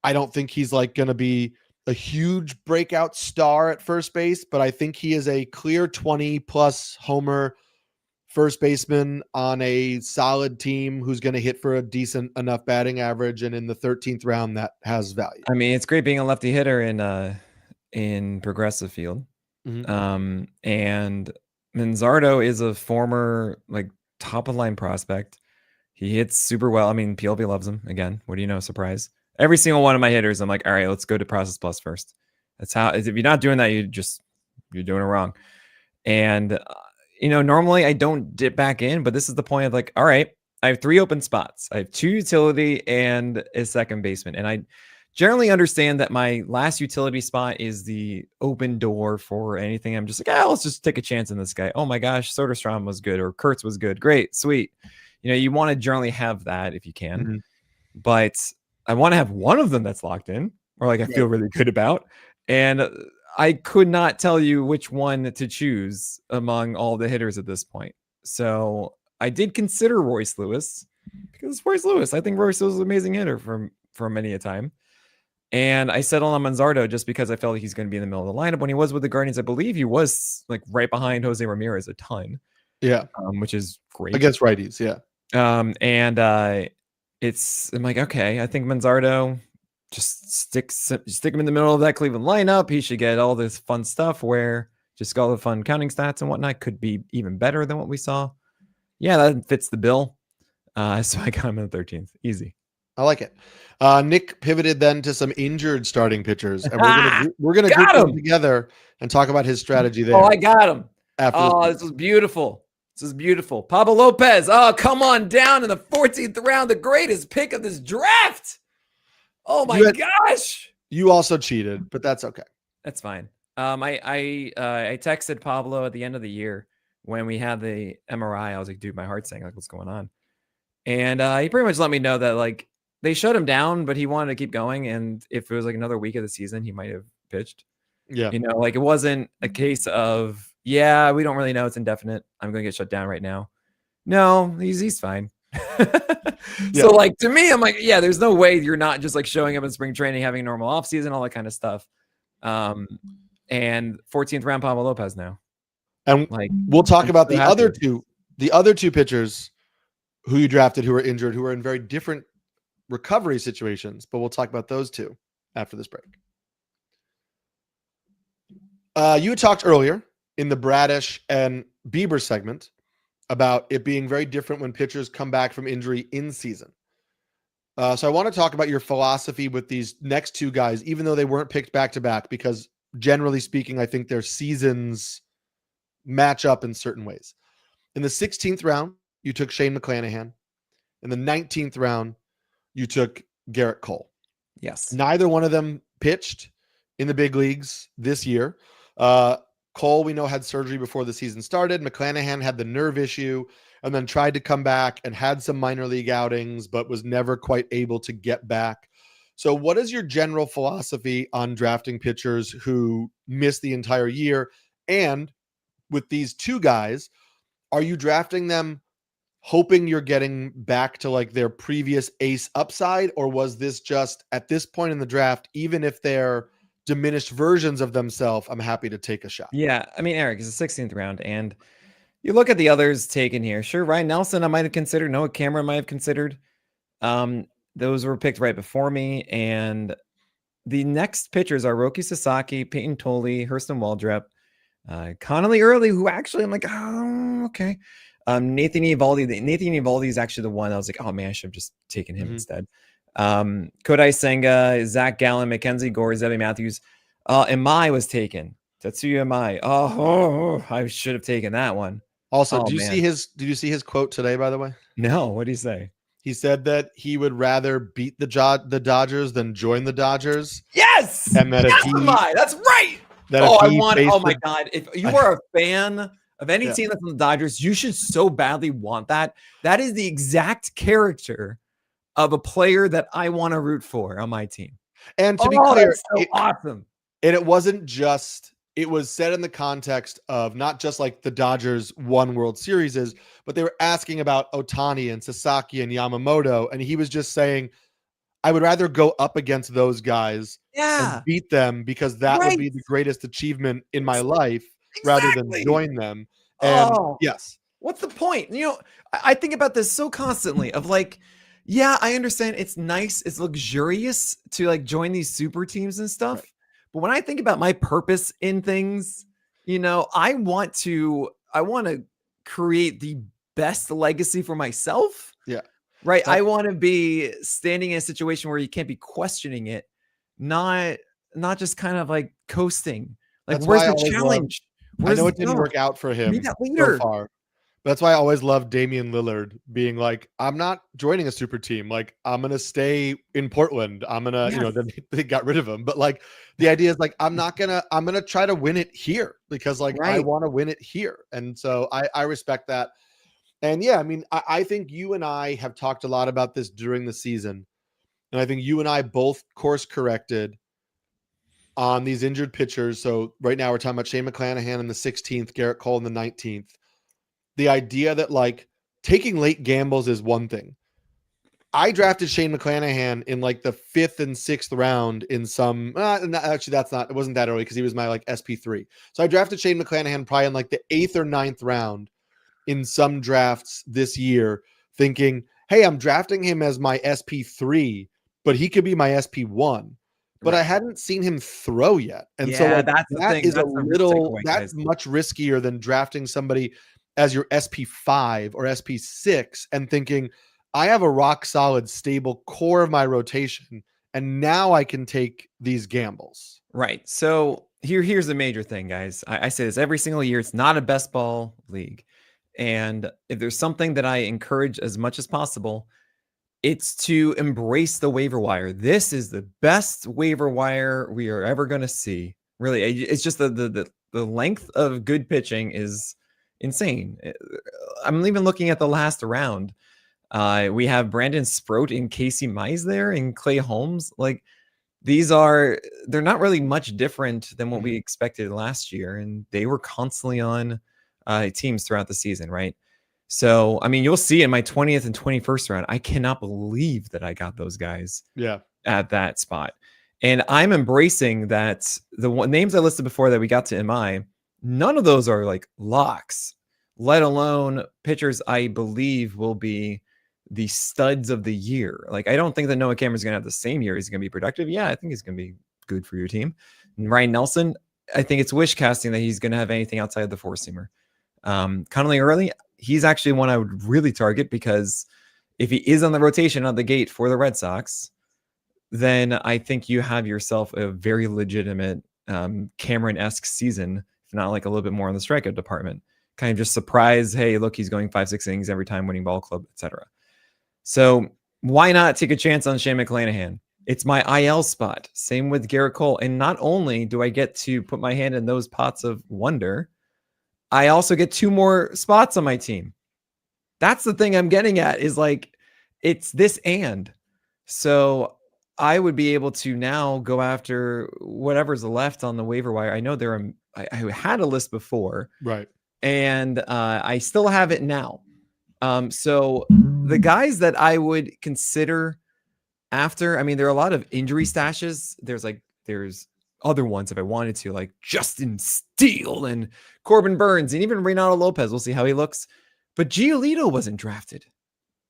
I don't think he's like going to be a huge breakout star at first base, but I think he is a clear 20+ homer first baseman on a solid team who's going to hit for a decent enough batting average. And in the 13th round, that has value. I mean, it's great being a lefty hitter in progressive field. Mm-hmm. And Manzardo is a former like top of line prospect. He hits super well. I mean, PLB loves him. Again, what do you know? Surprise. Every single one of my hitters, I'm like, all right, let's go to Process Plus first. That's how, if you're not doing that, you're doing it wrong. And, normally I don't dip back in, but this is the point of like, all right, I have 3 open spots. I have 2 utility and a second baseman. And I generally understand that my last utility spot is the open door for anything. I'm just like, let's just take a chance in this guy. Oh my gosh, Soderstrom was good, or Kurtz was good. Great, sweet. You want to generally have that if you can. Mm-hmm. But I want to have one of them that's locked in, or like I feel really good about. And I could not tell you which one to choose among all the hitters at this point. So I did consider Royce Lewis, because it's Royce Lewis. I think Royce Lewis is an amazing hitter for many a time. And I settled on Manzardo just because I felt like he's going to be in the middle of the lineup. When he was with the Guardians, I believe he was like right behind Jose Ramirez a ton. Yeah. Which is great. Against righties, yeah. I'm like, okay, I think Manzardo, just stick him in the middle of that Cleveland lineup. He should get all this fun stuff where just all the fun counting stats and whatnot could be even better than what we saw. Yeah, that fits the bill. So I got him in the 13th. Easy. I like it. Nick pivoted then to some injured starting pitchers, and we're gonna group them together and talk about his strategy there. Oh, I got him. After this was beautiful. This is beautiful. Pablo Lopez. Oh, come on down in the 14th round, the greatest pick of this draft. Oh my gosh. You also cheated, but that's okay. That's fine. I texted Pablo at the end of the year when we had the MRI. I was like, dude, my heart's saying, like, what's going on? And he pretty much let me know that, like, they shut him down, but he wanted to keep going. And if it was like another week of the season, he might have pitched. Yeah. You know, like, it wasn't a case of, yeah, we don't really know. It's indefinite. I'm going to get shut down right now. No, he's fine. So, like, to me, I'm like, yeah, there's no way you're not just like showing up in spring training, having a normal offseason, all that kind of stuff. And 14th round Pablo Lopez now. And like, we'll talk about the other two pitchers who you drafted, who are injured, who are in very different recovery situations, but we'll talk about those two after this break. You talked earlier in the Bradish and Bieber segment about it being very different when pitchers come back from injury in season. So I want to talk about your philosophy with these next two guys, even though they weren't picked back to back, because generally speaking, I think their seasons match up in certain ways. In the 16th round, you took Shane McClanahan. In the 19th round, you took Gerrit Cole. Yes. Neither one of them pitched in the big leagues this year. Cole, we know, had surgery before the season started. McClanahan had the nerve issue and then tried to come back and had some minor league outings, but was never quite able to get back. So what is your general philosophy on drafting pitchers who miss the entire year? And with these two guys, are you drafting them hoping you're getting back to like their previous ace upside? Or was this just at this point in the draft, even if they're diminished versions of themselves, I'm happy to take a shot? Yeah. I mean, Eric, it's the 16th round, and you look at the others taken here. Sure, Ryan Nelson I might have considered. Noah Cameron might have considered. Those were picked right before me. And the next pitchers are Roki Sasaki, Peyton Tolley, Hurston Waldrep, Connolly Early, who actually I'm like, oh, okay. Nathan Eovaldi. Nathan Eovaldi is actually the one I was like, oh man, I should have just taken him instead. Kodai Senga, Zach Gallen, Mackenzie Gore, Zebby Matthews. Imai was taken. Tetsuya Imai. Oh, I should have taken that one. Also, did you see his quote today, by the way? No, what did he say? He said that he would rather beat the Dodgers than join the Dodgers. Yes, and that that's right. Oh my God! If you are a fan of any team that's on the Dodgers, you should so badly want that. That is the exact character of a player that I want to root for on my team. And to be clear, so awesome. And it wasn't just. It was said in the context of not just like the Dodgers won World Series, but they were asking about Ohtani and Sasaki and Yamamoto. And he was just saying, I would rather go up against those guys and beat them because that would be the greatest achievement in my life rather than join them. And yes. What's the point? You know, I think about this so constantly of like, yeah, I understand it's nice. It's luxurious to like join these super teams and stuff. Right. But when I think about my purpose in things, you know, I want to create the best legacy for myself. Yeah. Right. I want to be standing in a situation where you can't be questioning it, not just kind of like coasting. Like, where's the challenge? I know it didn't work out for him so far. That's why I always love Damian Lillard being like, I'm not joining a super team. Like, I'm going to stay in Portland. I'm going to, then they got rid of him. But like, the idea is like, I'm going to try to win it here because like, I want to win it here. And so I respect that. And yeah, I mean, I think you and I have talked a lot about this during the season. And I think you and I both course corrected on these injured pitchers. So right now we're talking about Shane McClanahan in the 16th, Gerrit Cole in the 19th. The idea that like taking late gambles is one thing. I drafted Shane McClanahan in like the 5th and 6th round in some, it wasn't that early because he was my like SP3. So I drafted Shane McClanahan probably in like the 8th or 9th round in some drafts this year, thinking, hey, I'm drafting him as my SP3, but he could be my SP1. But I hadn't seen him throw yet. And so like, that's much riskier than drafting somebody as your SP5 or SP6 and thinking, I have a rock solid, stable core of my rotation, and now I can take these gambles. Right. So here's the major thing, guys. I say this every single year. It's not a best ball league. And if there's something that I encourage as much as possible, it's to embrace the waiver wire. This is the best waiver wire we are ever going to see. Really, it's just the length of good pitching is insane. I'm even looking at the last round. We have Brandon Sproat and Casey Mize there and Clay Holmes. Like, they're not really much different than what we expected last year. And they were constantly on teams throughout the season, right? So, I mean, you'll see in my 20th and 21st round, I cannot believe that I got those guys at that spot. And I'm embracing that the names I listed before that we got to MI, none of those are like locks, let alone pitchers I believe will be the studs of the year. Like, I don't think that Noah Cameron's going to have the same year. He's going to be productive. Yeah, I think he's going to be good for your team. And Ryan Nelson, I think it's wish casting that he's going to have anything outside of the four-seamer. Connolly Early, he's actually one I would really target, because if he is on the rotation out the gate for the Red Sox, then I think you have yourself a very legitimate Cameron-esque season, if not like a little bit more in the strikeout department. Kind of just surprise, hey, look, he's going 5-6 innings every time, winning ball club, etc. So why not take a chance on Shane McClanahan? It's my IL spot. Same with Gerrit Cole. And not only do I get to put my hand in those pots of wonder, I also get 2 more spots on my team. That's the thing I'm getting at, is like, it's this and. So I would be able to now go after whatever's left on the waiver wire. I know I had a list before. Right. And I still have it now. So the guys that I would consider after, I mean, there are a lot of injury stashes. There's other ones if I wanted to, like Justin Steele and Corbin Burns and even Reynaldo Lopez. We'll see how he looks. But Giolito wasn't drafted.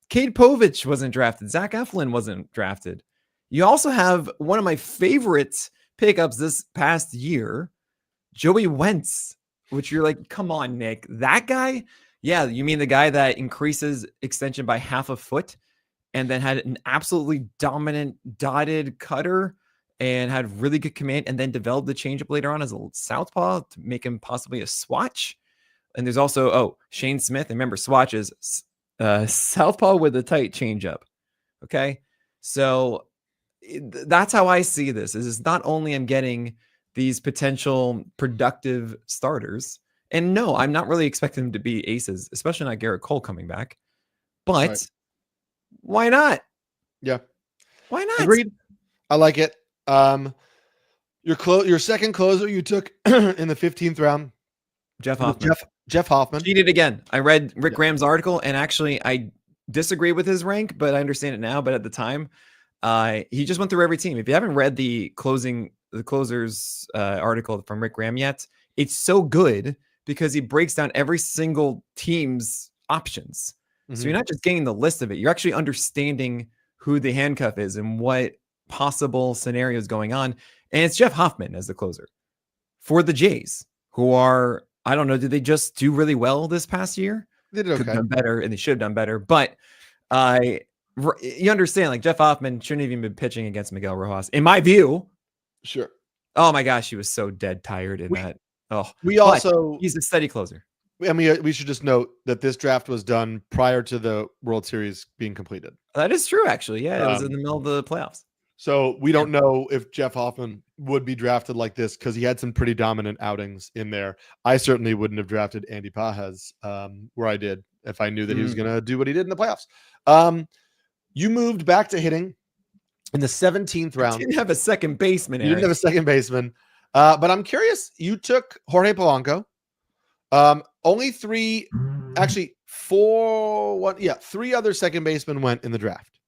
Cade Povich wasn't drafted. Zach Eflin wasn't drafted. You also have one of my favorite pickups this past year, Joey Wentz, which you're like, come on, Nick, that guy? Yeah, you mean the guy that increases extension by half a foot and then had an absolutely dominant dotted cutter and had really good command, and then developed the changeup later on as a southpaw to make him possibly a swatch. And there's also, Shane Smith. And remember, swatch is southpaw with a tight changeup. Okay, so that's how I see this. Is not only I'm getting these potential productive starters, and no, I'm not really expecting them to be aces, especially not Gerrit Cole coming back. But why not? Yeah, why not? Agreed. I like it. Your second closer you took in the 15th round, Jeff Hoffman. Jeff Hoffman Cheated again. I read Rick Graham's article, and actually I disagree with his rank, but I understand it now. But at the time, he just went through every team. If you haven't read the closers article from Rick Graham yet, it's so good because he breaks down every single team's options. So you're not just getting the list of it. You're actually understanding who the handcuff is and what possible scenarios going on. And it's Jeff Hoffman as the closer for the Jays, who are, I don't know, did they just do really well this past year? They did okay. Could have done better, and they should have done better. But you understand, like, Jeff Hoffman shouldn't have even been pitching against Miguel Rojas, in my view. Sure. Oh my gosh, he was so dead tired in that. Oh, he's a steady closer. I mean, we should just note that this draft was done prior to the World Series being completed. That is true, actually. Yeah, it was in the middle of the playoffs. So we don't know if Jeff Hoffman would be drafted like this because he had some pretty dominant outings in there. I certainly wouldn't have drafted Andy Pages where I did if I knew that he was going to do what he did in the playoffs. You moved back to hitting in the 17th round. You didn't have a second baseman, Eric. You didn't have a second baseman. But I'm curious. You took Jorge Polanco. Only three other second basemen went in the draft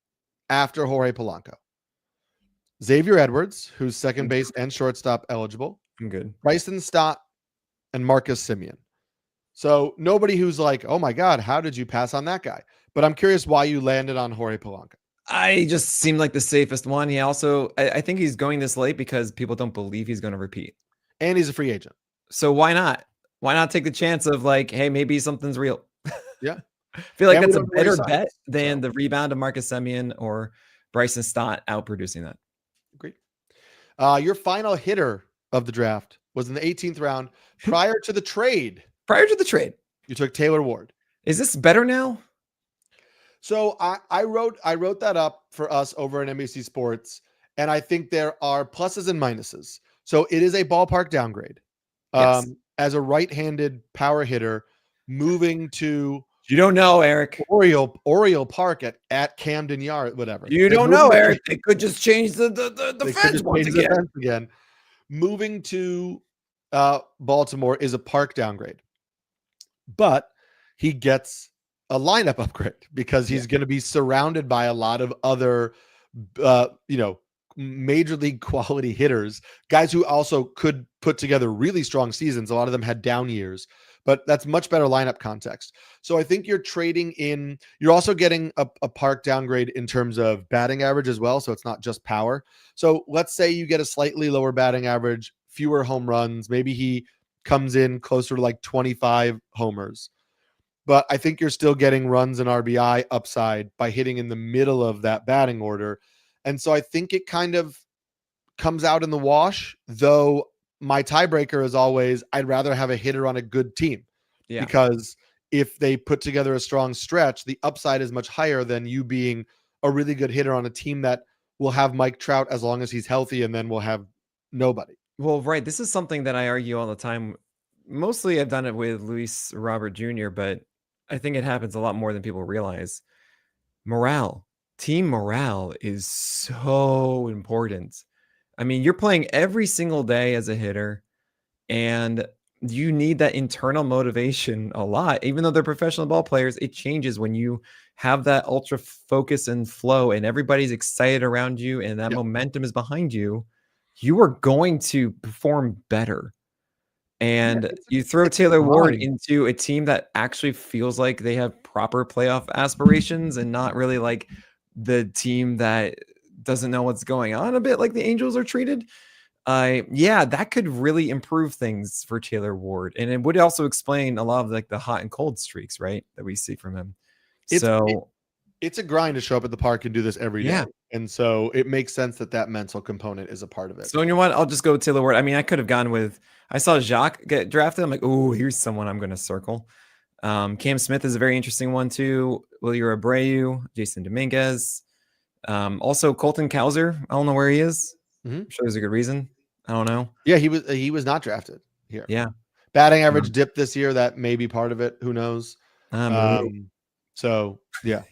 after Jorge Polanco. Xavier Edwards, who's second base and shortstop eligible. I'm good. Bryson Stott and Marcus Semien. So nobody who's like, oh my God, how did you pass on that guy? But I'm curious why you landed on Jorge Polanco. I just seemed like the safest one. He also, I think he's going this late because people don't believe he's going to repeat. And he's a free agent. So why not? Why not take the chance of like, hey, maybe something's real? Yeah. I feel like And we that's a don't know where he better signs, bet than so. the rebound of Marcus Semien or Bryson Stott outproducing that. Agreed. Your final hitter of the draft was in the 18th round prior to the trade. Prior to the trade, You took Taylor Ward. is this better now? So I wrote that up for us over at NBC Sports, and I think there are pluses and minuses. So it is a ballpark downgrade. Yes. As a right-handed power hitter, moving to You don't know, Eric. Oriole Park at Camden Yard, whatever. You They're don't know, moving to- Eric. They could just change the they could fence just once change the again. fence again. Moving to Baltimore is a park downgrade, but he gets a lineup upgrade because he's going to be surrounded by a lot of other, major league quality hitters, guys who also could put together really strong seasons. A lot of them had down years, but that's much better lineup context. So I think you're also getting a park downgrade in terms of batting average as well. So it's not just power. So let's say you get a slightly lower batting average, fewer home runs. Maybe he comes in closer to like 25 homers. But I think you're still getting runs and RBI upside by hitting in the middle of that batting order. And so I think it kind of comes out in the wash, though my tiebreaker is always I'd rather have a hitter on a good team. Yeah. Because if they put together a strong stretch, the upside is much higher than you being a really good hitter on a team that will have Mike Trout as long as he's healthy, and then we'll have nobody. Well, right. This is something that I argue all the time. Mostly I've done it with Luis Robert Jr., but I think it happens a lot more than people realize. Team morale is so important. I mean, you're playing every single day as a hitter, and you need that internal motivation a lot. Even though they're professional ball players, it changes when you have that ultra focus and flow and everybody's excited around you and that momentum is behind you. You are going to perform better. And you throw Taylor Ward into a team that actually feels like they have proper playoff aspirations and not really like the team that doesn't know what's going on, a bit like the Angels are treated. That could really improve things for Taylor Ward. And it would also explain a lot of like the hot and cold streaks, right, that we see from him. It's a grind to show up at the park and do this every day. Yeah. And so it makes sense that mental component is a part of it. So you know what? I'll just go with Taylor Ward. I mean, I could have gone with, I saw Jacques get drafted. I'm like, oh, here's someone I'm going to circle. Cam Smith is a very interesting one too. Wilyer Abreu, Jason Dominguez. Also Colton Cowser. I don't know where he is. I'm sure there's a good reason. I don't know. Yeah, he was not drafted here. Yeah. Batting average dipped this year. That may be part of it. Who knows? So yeah.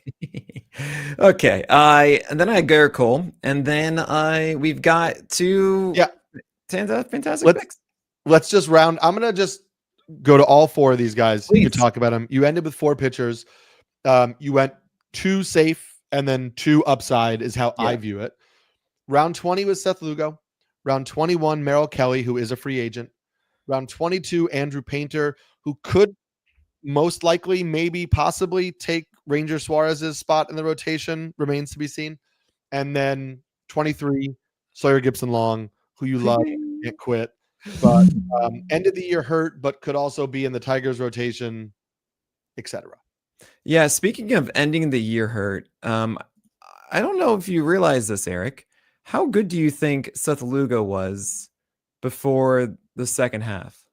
Okay. And then I had Gerrit Cole, and then we've got two fantastic picks. Let's just round. I'm gonna just go to all four of these guys. Please. You can talk about them. You ended with 4 pitchers. You went 2 safe and then 2 upside is how I view it. Round 20 was Seth Lugo. Round 21, Merrill Kelly, who is a free agent. Round 22, Andrew Painter, who could most likely, maybe, possibly take Ranger Suarez's spot in the rotation. Remains to be seen. And then 23, Sawyer Gipson-Long, who you love, can't quit. But end of the year hurt, but could also be in the Tigers rotation, etc. Yeah, speaking of ending the year hurt, I don't know if you realize this, Eric. How good do you think Seth Lugo was before the second half?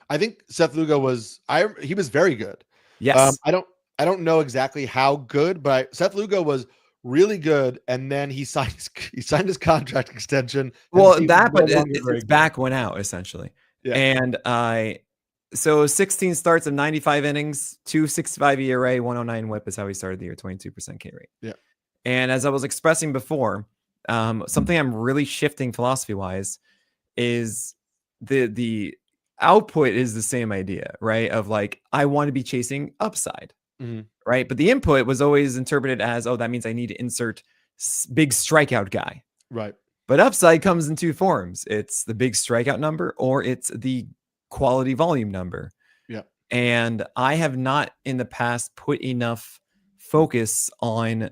I think Seth Lugo was very good. Yes. I don't know exactly how good, but Seth Lugo was really good, and then he signed his contract extension. Well, his back went out essentially. Yeah. And so 16 starts of 95 innings, 2.65 ERA, 109 WHIP is how he started the year, 22% K rate. Yeah. And as I was expressing before, something I'm really shifting philosophy wise is the output is the same idea, right? Of like, I want to be chasing upside, right? But the input was always interpreted as, oh, that means I need to insert big strikeout guy. Right. But upside comes in 2 forms. It's the big strikeout number or it's the quality volume number. Yeah. And I have not in the past put enough focus on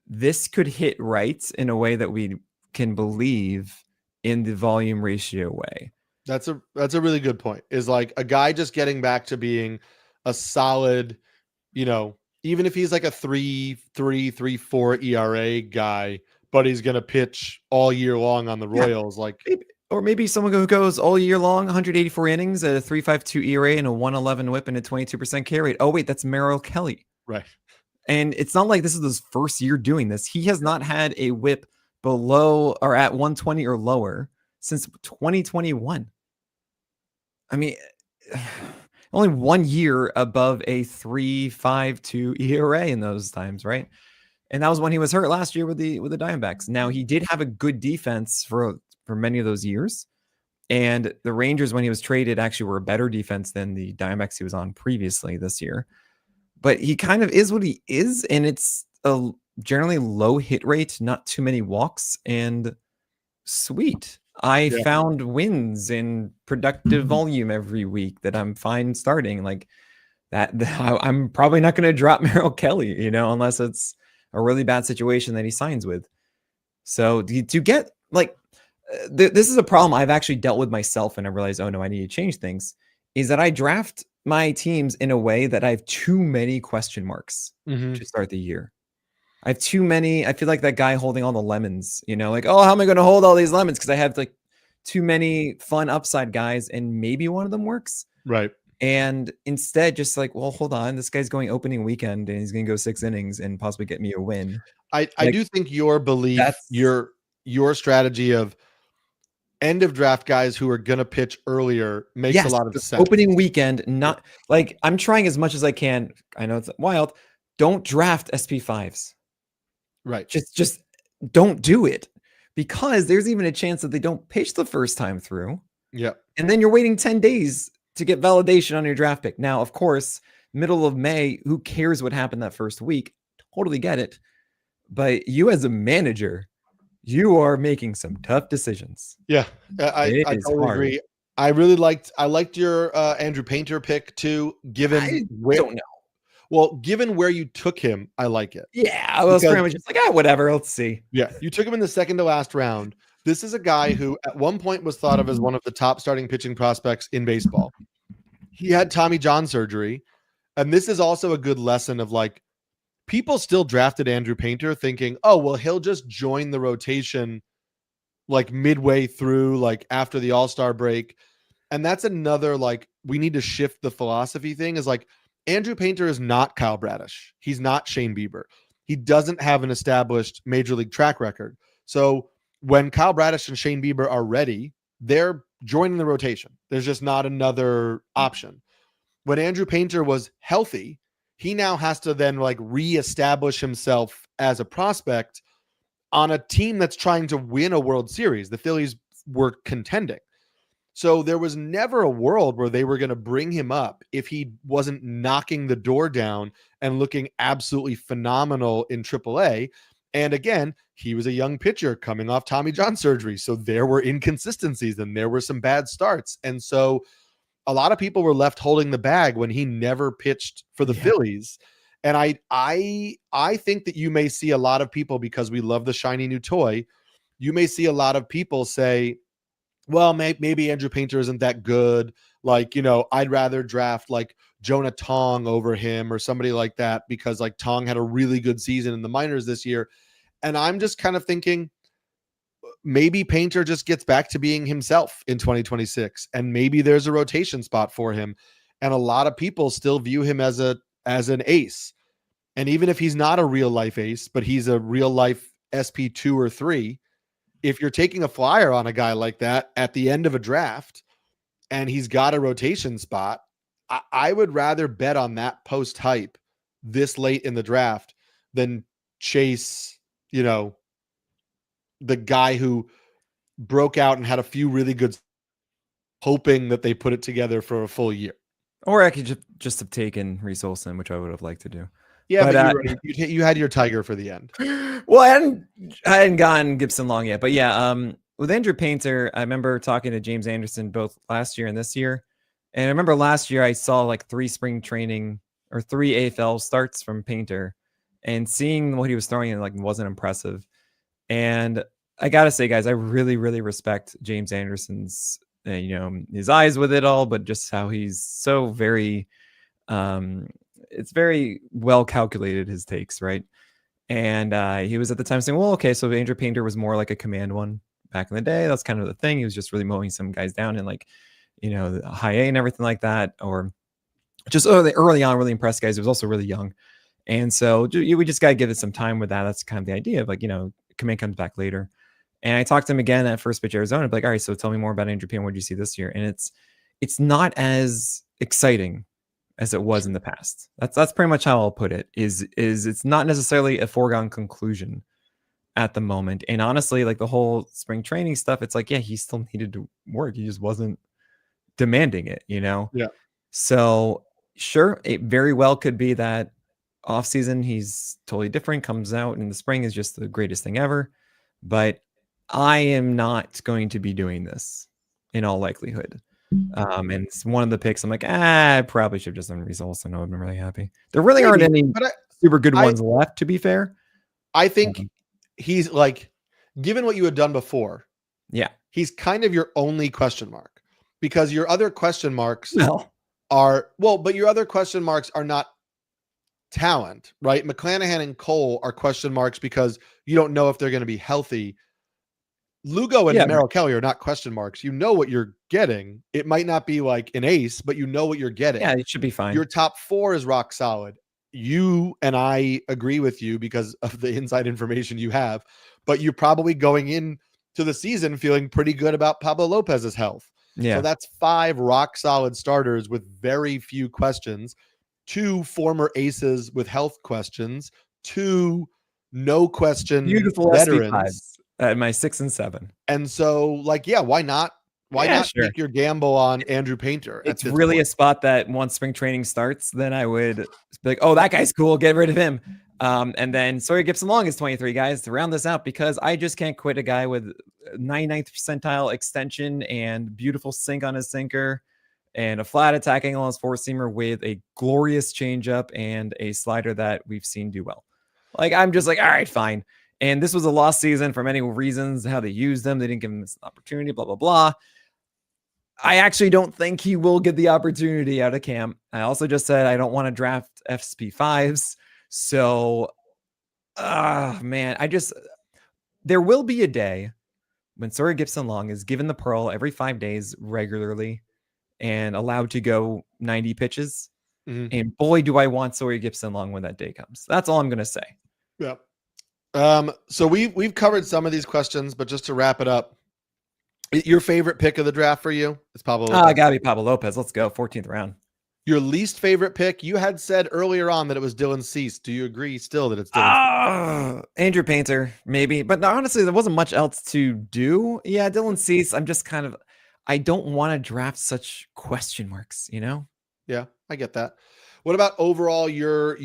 this could hit right in a way that we can believe in the volume ratio way. That's a really good point. Is like a guy just getting back to being a solid even if he's like a 3.3, 3.4 ERA guy, but he's going to pitch all year long on the Royals. Or maybe someone who goes all year long, 184 innings, a 3.52 ERA, and a 111 WHIP and a 22% K rate. Oh wait, that's Merrill Kelly. Right. And it's not like this is his first year doing this. He has not had a WHIP below or at 120 or lower since 2021. I mean, only 1 year above a 3.52 ERA in those times, right? And that was when he was hurt last year with the Diamondbacks. Now he did have a good defense for many of those years. And the Rangers, when he was traded, actually were a better defense than the Diamondbacks he was on previously this year. But he kind of is what he is, and it's a generally low hit rate, not too many walks, and sweet. I found wins in productive volume every week that I'm fine starting. Like that, I'm probably not going to drop Merrill Kelly, unless it's a really bad situation that he signs with. So to get like, this is a problem I've actually dealt with myself, and I realized, oh no, I need to change things, is that I draft my teams in a way that I have too many question marks to start the year. I have too many. I feel like that guy holding all the lemons, like, oh, how am I going to hold all these lemons? Because I have like too many fun upside guys, and maybe one of them works. Right. And instead, just like, well, hold on, this guy's going opening weekend and he's going to go 6 innings and possibly get me a win. I do think your belief, your strategy of end of draft guys who are going to pitch earlier makes a lot of sense. Opening weekend, not like I'm trying as much as I can. I know it's wild. Don't draft SP5s. Right. Just don't do it, because there's even a chance that they don't pitch the first time through. Yeah. And then you're waiting 10 days to get validation on your draft pick. Now, of course, middle of May, who cares what happened that first week? Totally get it. But you as a manager, you are making some tough decisions. Yeah, I totally agree. I liked your Andrew Painter pick too. Given don't know. Well, given where you took him, I like it. Yeah, I was pretty much just like, whatever. Let's see. Yeah, you took him in the second to last round. This is a guy who at one point was thought of as one of the top starting pitching prospects in baseball. He had Tommy John surgery, and this is also a good lesson of like, people still drafted Andrew Painter thinking, oh, well, he'll just join the rotation like midway through, like after the All-Star break. And that's another, like, we need to shift the philosophy thing, is like, Andrew Painter is not Kyle Bradish. He's not Shane Bieber. He doesn't have an established major league track record. So when Kyle Bradish and Shane Bieber are ready, they're joining the rotation. There's just not another option. When Andrew Painter was healthy, he now has to then like reestablish himself as a prospect on a team that's trying to win a World Series. The Phillies were contending. So there was never a world where they were going to bring him up if he wasn't knocking the door down and looking absolutely phenomenal in AAA. And again, he was a young pitcher coming off Tommy John surgery. So there were inconsistencies and there were some bad starts. And so a lot of people were left holding the bag when he never pitched for the Phillies. And I think that you may see a lot of people, because we love the shiny new toy, you may see a lot of people say, well, maybe Andrew Painter isn't that good. Like, I'd rather draft like Jonah Tong over him or somebody like that, because like Tong had a really good season in the minors this year. And I'm just kind of thinking, maybe Painter just gets back to being himself in 2026, and maybe there's a rotation spot for him. And a lot of people still view him as an ace. And even if he's not a real life ace, but he's a real life SP2 or 3, if you're taking a flyer on a guy like that at the end of a draft and he's got a rotation spot, I would rather bet on that post hype this late in the draft than chase, the guy who broke out and had a few really good, hoping that they put it together for a full year. Or I could just have taken Reese Olson, which I would have liked to do. Yeah, but you had your tiger for the end. Well, I hadn't gotten Gipson-Long yet, but yeah, with Andrew Painter, I remember talking to James Anderson both last year and this year. And I remember last year I saw like 3 spring training or 3 AFL starts from Painter, and seeing what he was throwing in like wasn't impressive. And I gotta say, guys, I really, really respect James Anderson's, his eyes with it all, but just how he's so very it's very well calculated, his takes, right? And he was at the time saying, well, okay, so Andrew Painter was more like a command one back in the day. That's kind of the thing. He was just really mowing some guys down and like, the high A and everything like that, or just early on, really impressed guys. He was also really young. And so we just got to give it some time with that. That's kind of the idea of like, command comes back later. And I talked to him again at First Pitch Arizona. Like, all right, so tell me more about Andrew Painter. What did you see this year? And it's not as exciting as it was in the past. That's pretty much how I'll put it. Is it's not necessarily a foregone conclusion at the moment. And honestly, like the whole spring training stuff, it's like, yeah, he still needed to work. He just wasn't demanding it, Yeah. So sure, it very well could be that off season he's totally different, comes out in the spring is just the greatest thing ever. But I am not going to be doing this in all likelihood. And it's one of the picks I'm like, I probably should have just done results. I know I've been really happy. There really aren't any super good ones left, to be fair. I think he's like, given what you had done before, he's kind of your only question mark, because your other question marks but your other question marks are not talent, right? McClanahan and Cole are question marks because you don't know if they're going to be healthy. Lugo and Merrill Kelly are not question marks. You know what you're getting. It might not be like an ace, but you know what you're getting. Yeah, it should be fine. Your top 4 is rock solid. You and I agree with you because of the inside information you have, but you're probably going into the season feeling pretty good about Pablo Lopez's health. Yeah. So that's 5 rock solid starters with very few questions, 2 former aces with health questions, 2 no question beautiful veterans. SP5s at my 6 and 7. And so like, why not? Why not take your gamble on Andrew Painter? It's really a spot that once spring training starts, then I would be like, oh, that guy's cool. Get rid of him. And then Sawyer Gipson-Long is 23, guys, to round this out, because I just can't quit a guy with 99th percentile extension and beautiful sink on his sinker and a flat attack angle on his four-seamer with a glorious changeup and a slider that we've seen do well. Like, I'm just like, all right, fine. And this was a lost season for many reasons, how they used them. They didn't give him this opportunity, blah, blah, blah. I actually don't think he will get the opportunity out of camp. I also just said I don't want to draft FSP5s. So, man, there will be a day when Sawyer Gipson-Long is given the pearl every 5 days regularly and allowed to go 90 pitches. Mm-hmm. And boy, do I want Sawyer Gipson-Long when that day comes. That's all I'm going to say. Yeah. So we've covered some of these questions, but just to wrap it up, your favorite pick of the draft for you is Pablo Lopez. I gotta be Pablo Lopez. Let's go. 14th round. Your least favorite pick, you had said earlier on that it was Dylan Cease. Do you agree still that it's Dylan? Andrew Painter, maybe. But honestly, there wasn't much else to do. Yeah, Dylan Cease, I'm just kind of, I don't want to draft such question marks, Yeah, I get that. What about overall you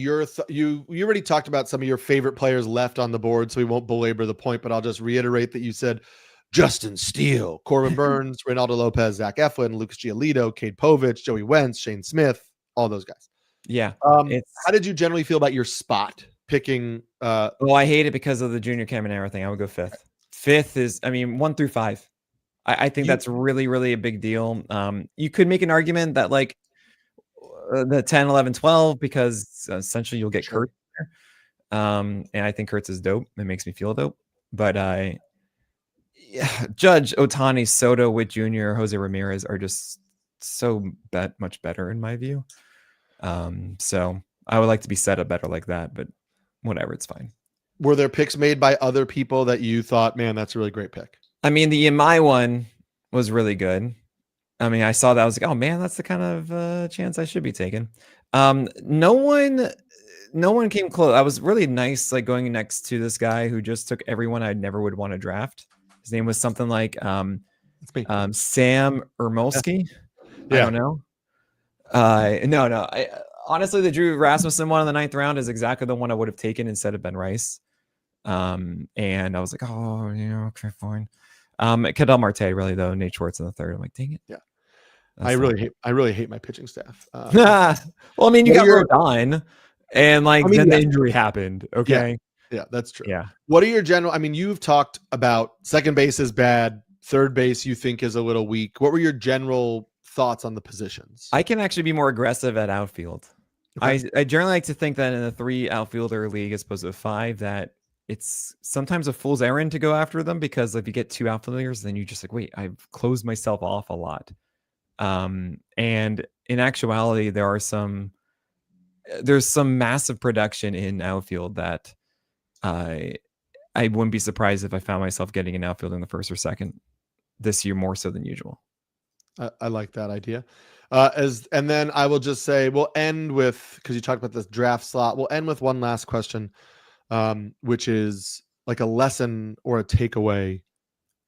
already talked about some of your favorite players left on the board, so we won't belabor the point, but I'll just reiterate that you said Justin Steele, Corbin Burns, Reynaldo Lopez, Zach Eflin, Lucas Giolito, Cade Povich, Joey Wentz, Shane Smith, all those guys. Yeah. How did you generally feel about your spot picking? Well, I hate it because of the junior Caminero thing. I would go 5th. 5th is, 1 through 5. I think that's really, really a big deal. You could make an argument that like the 10, 11, 12, because essentially you'll get Kurtz there. And I think Kurtz is dope. It makes me feel dope. But Judge, Ohtani, Soto, Witt Jr., Jose Ramirez are just so much better in my view. So I would like to be set up better like that, but whatever, it's fine. Were there picks made by other people that you thought, man, that's a really great pick? The Yamai one was really good. I saw that. I was like, oh man, that's the kind of chance I should be taking. No one came close. I was really nice, like going next to this guy who just took everyone I never would want to draft. His name was something like Sam Ermolski. Yeah. I don't know. No. Honestly, the Drew Rasmussen one in the 9th round is exactly the one I would have taken instead of Ben Rice. And I was like, oh, okay, fine. Cadell Marte, really though. Nate Schwartz in the 3rd. I'm like, dang it. Yeah. I really hate my pitching staff. Well, you got Rodon, and then the injury happened. Okay. Yeah, that's true. Yeah. What are your general? You've talked about second base is bad, third base you think is a little weak. What were your general thoughts on the positions? I can actually be more aggressive at outfield. I generally like to think that in a 3 outfielder league as opposed to a 5, that it's sometimes a fool's errand to go after them, because if you get 2 outfielders, then you just like, wait, I've closed myself off a lot. And in actuality, there's some massive production in outfield that I wouldn't be surprised if I found myself getting an outfield in the first or second this year more so than usual. I like that idea. And then I will just say we'll end with, because you talked about this draft slot, we'll end with one last question, which is like a lesson or a takeaway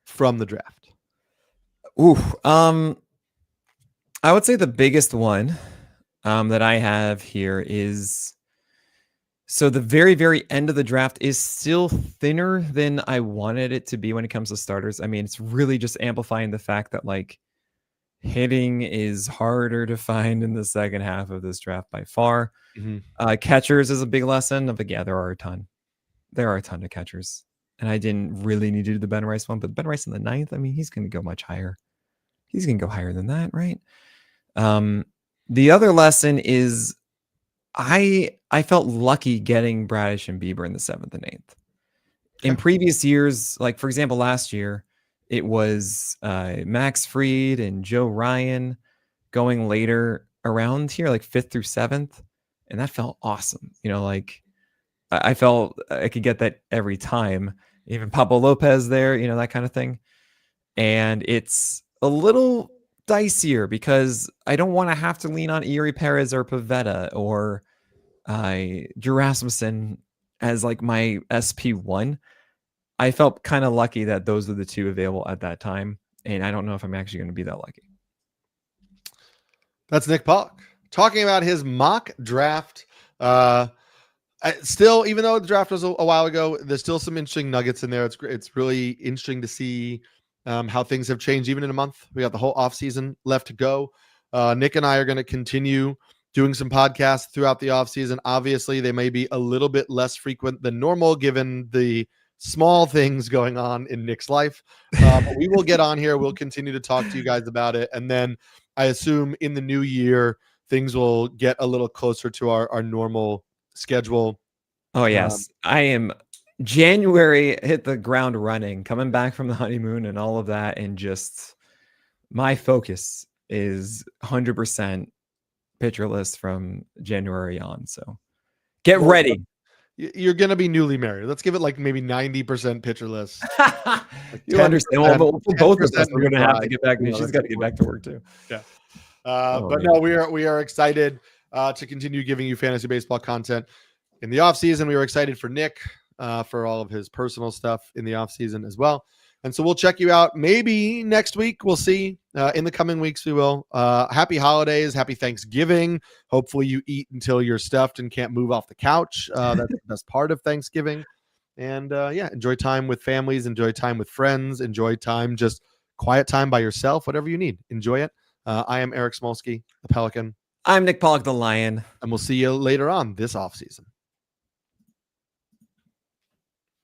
from the draft. Ooh, I would say the biggest one that I have here is, so the very, very end of the draft is still thinner than I wanted it to be when it comes to starters. I mean, it's really just amplifying the fact that like hitting is harder to find in the second half of this draft by far. Catchers is a big lesson of, yeah, there are a ton of catchers, and I didn't really need to do the Ben Rice one, but Ben Rice in the 9th, I mean, he's going to go much higher. He's going to go higher than that, right? The other lesson is I felt lucky getting Bradish and Bieber in the 7th and 8th. In previous years, like for example, last year, it was Max Fried and Joe Ryan going later around here, like 5th through 7th. And that felt awesome. You know, like I felt I could get that every time. Even Pablo Lopez there, you know, that kind of thing. And it's a little dicier because I don't want to have to lean on Erie Perez or Pavetta or Rasmussen as like my SP1. I felt kind of lucky that those were the 2 available at that time. And I don't know if I'm actually going to be that lucky. That's Nick Pollack talking about his mock draft. Still, even though the draft was a while ago, there's still some interesting nuggets in there. It's really interesting to see how things have changed even in a month. We got the whole offseason left to go. Nick and I are going to continue doing some podcasts throughout the offseason. Obviously, they may be a little bit less frequent than normal given the small things going on in Nick's life. But we will get on here. We'll continue to talk to you guys about it. And then I assume in the new year, things will get a little closer to our normal schedule. Oh, yes. I am January hit the ground running, coming back from the honeymoon and all of that. And just my focus is 100% pitcher list from January on. So get ready. You're going to be newly married. Let's give it like maybe 90% pitcher list. You understand. Well, both of us are going to have to get back. She's got to get back to work too. Yeah. But no, we are excited to continue giving you fantasy baseball content in the offseason. We were excited for Nick for all of his personal stuff in the offseason as well. And so we'll check you out maybe next week. We'll see. In the coming weeks, we will. Happy holidays. Happy Thanksgiving. Hopefully you eat until you're stuffed and can't move off the couch. That's the best part of Thanksgiving. And yeah, enjoy time with families. Enjoy time with friends. Enjoy time, just quiet time by yourself, whatever you need. Enjoy it. I am Eric Samulski, the Pelican. I'm Nick Pollack, the Lion. And we'll see you later on this offseason.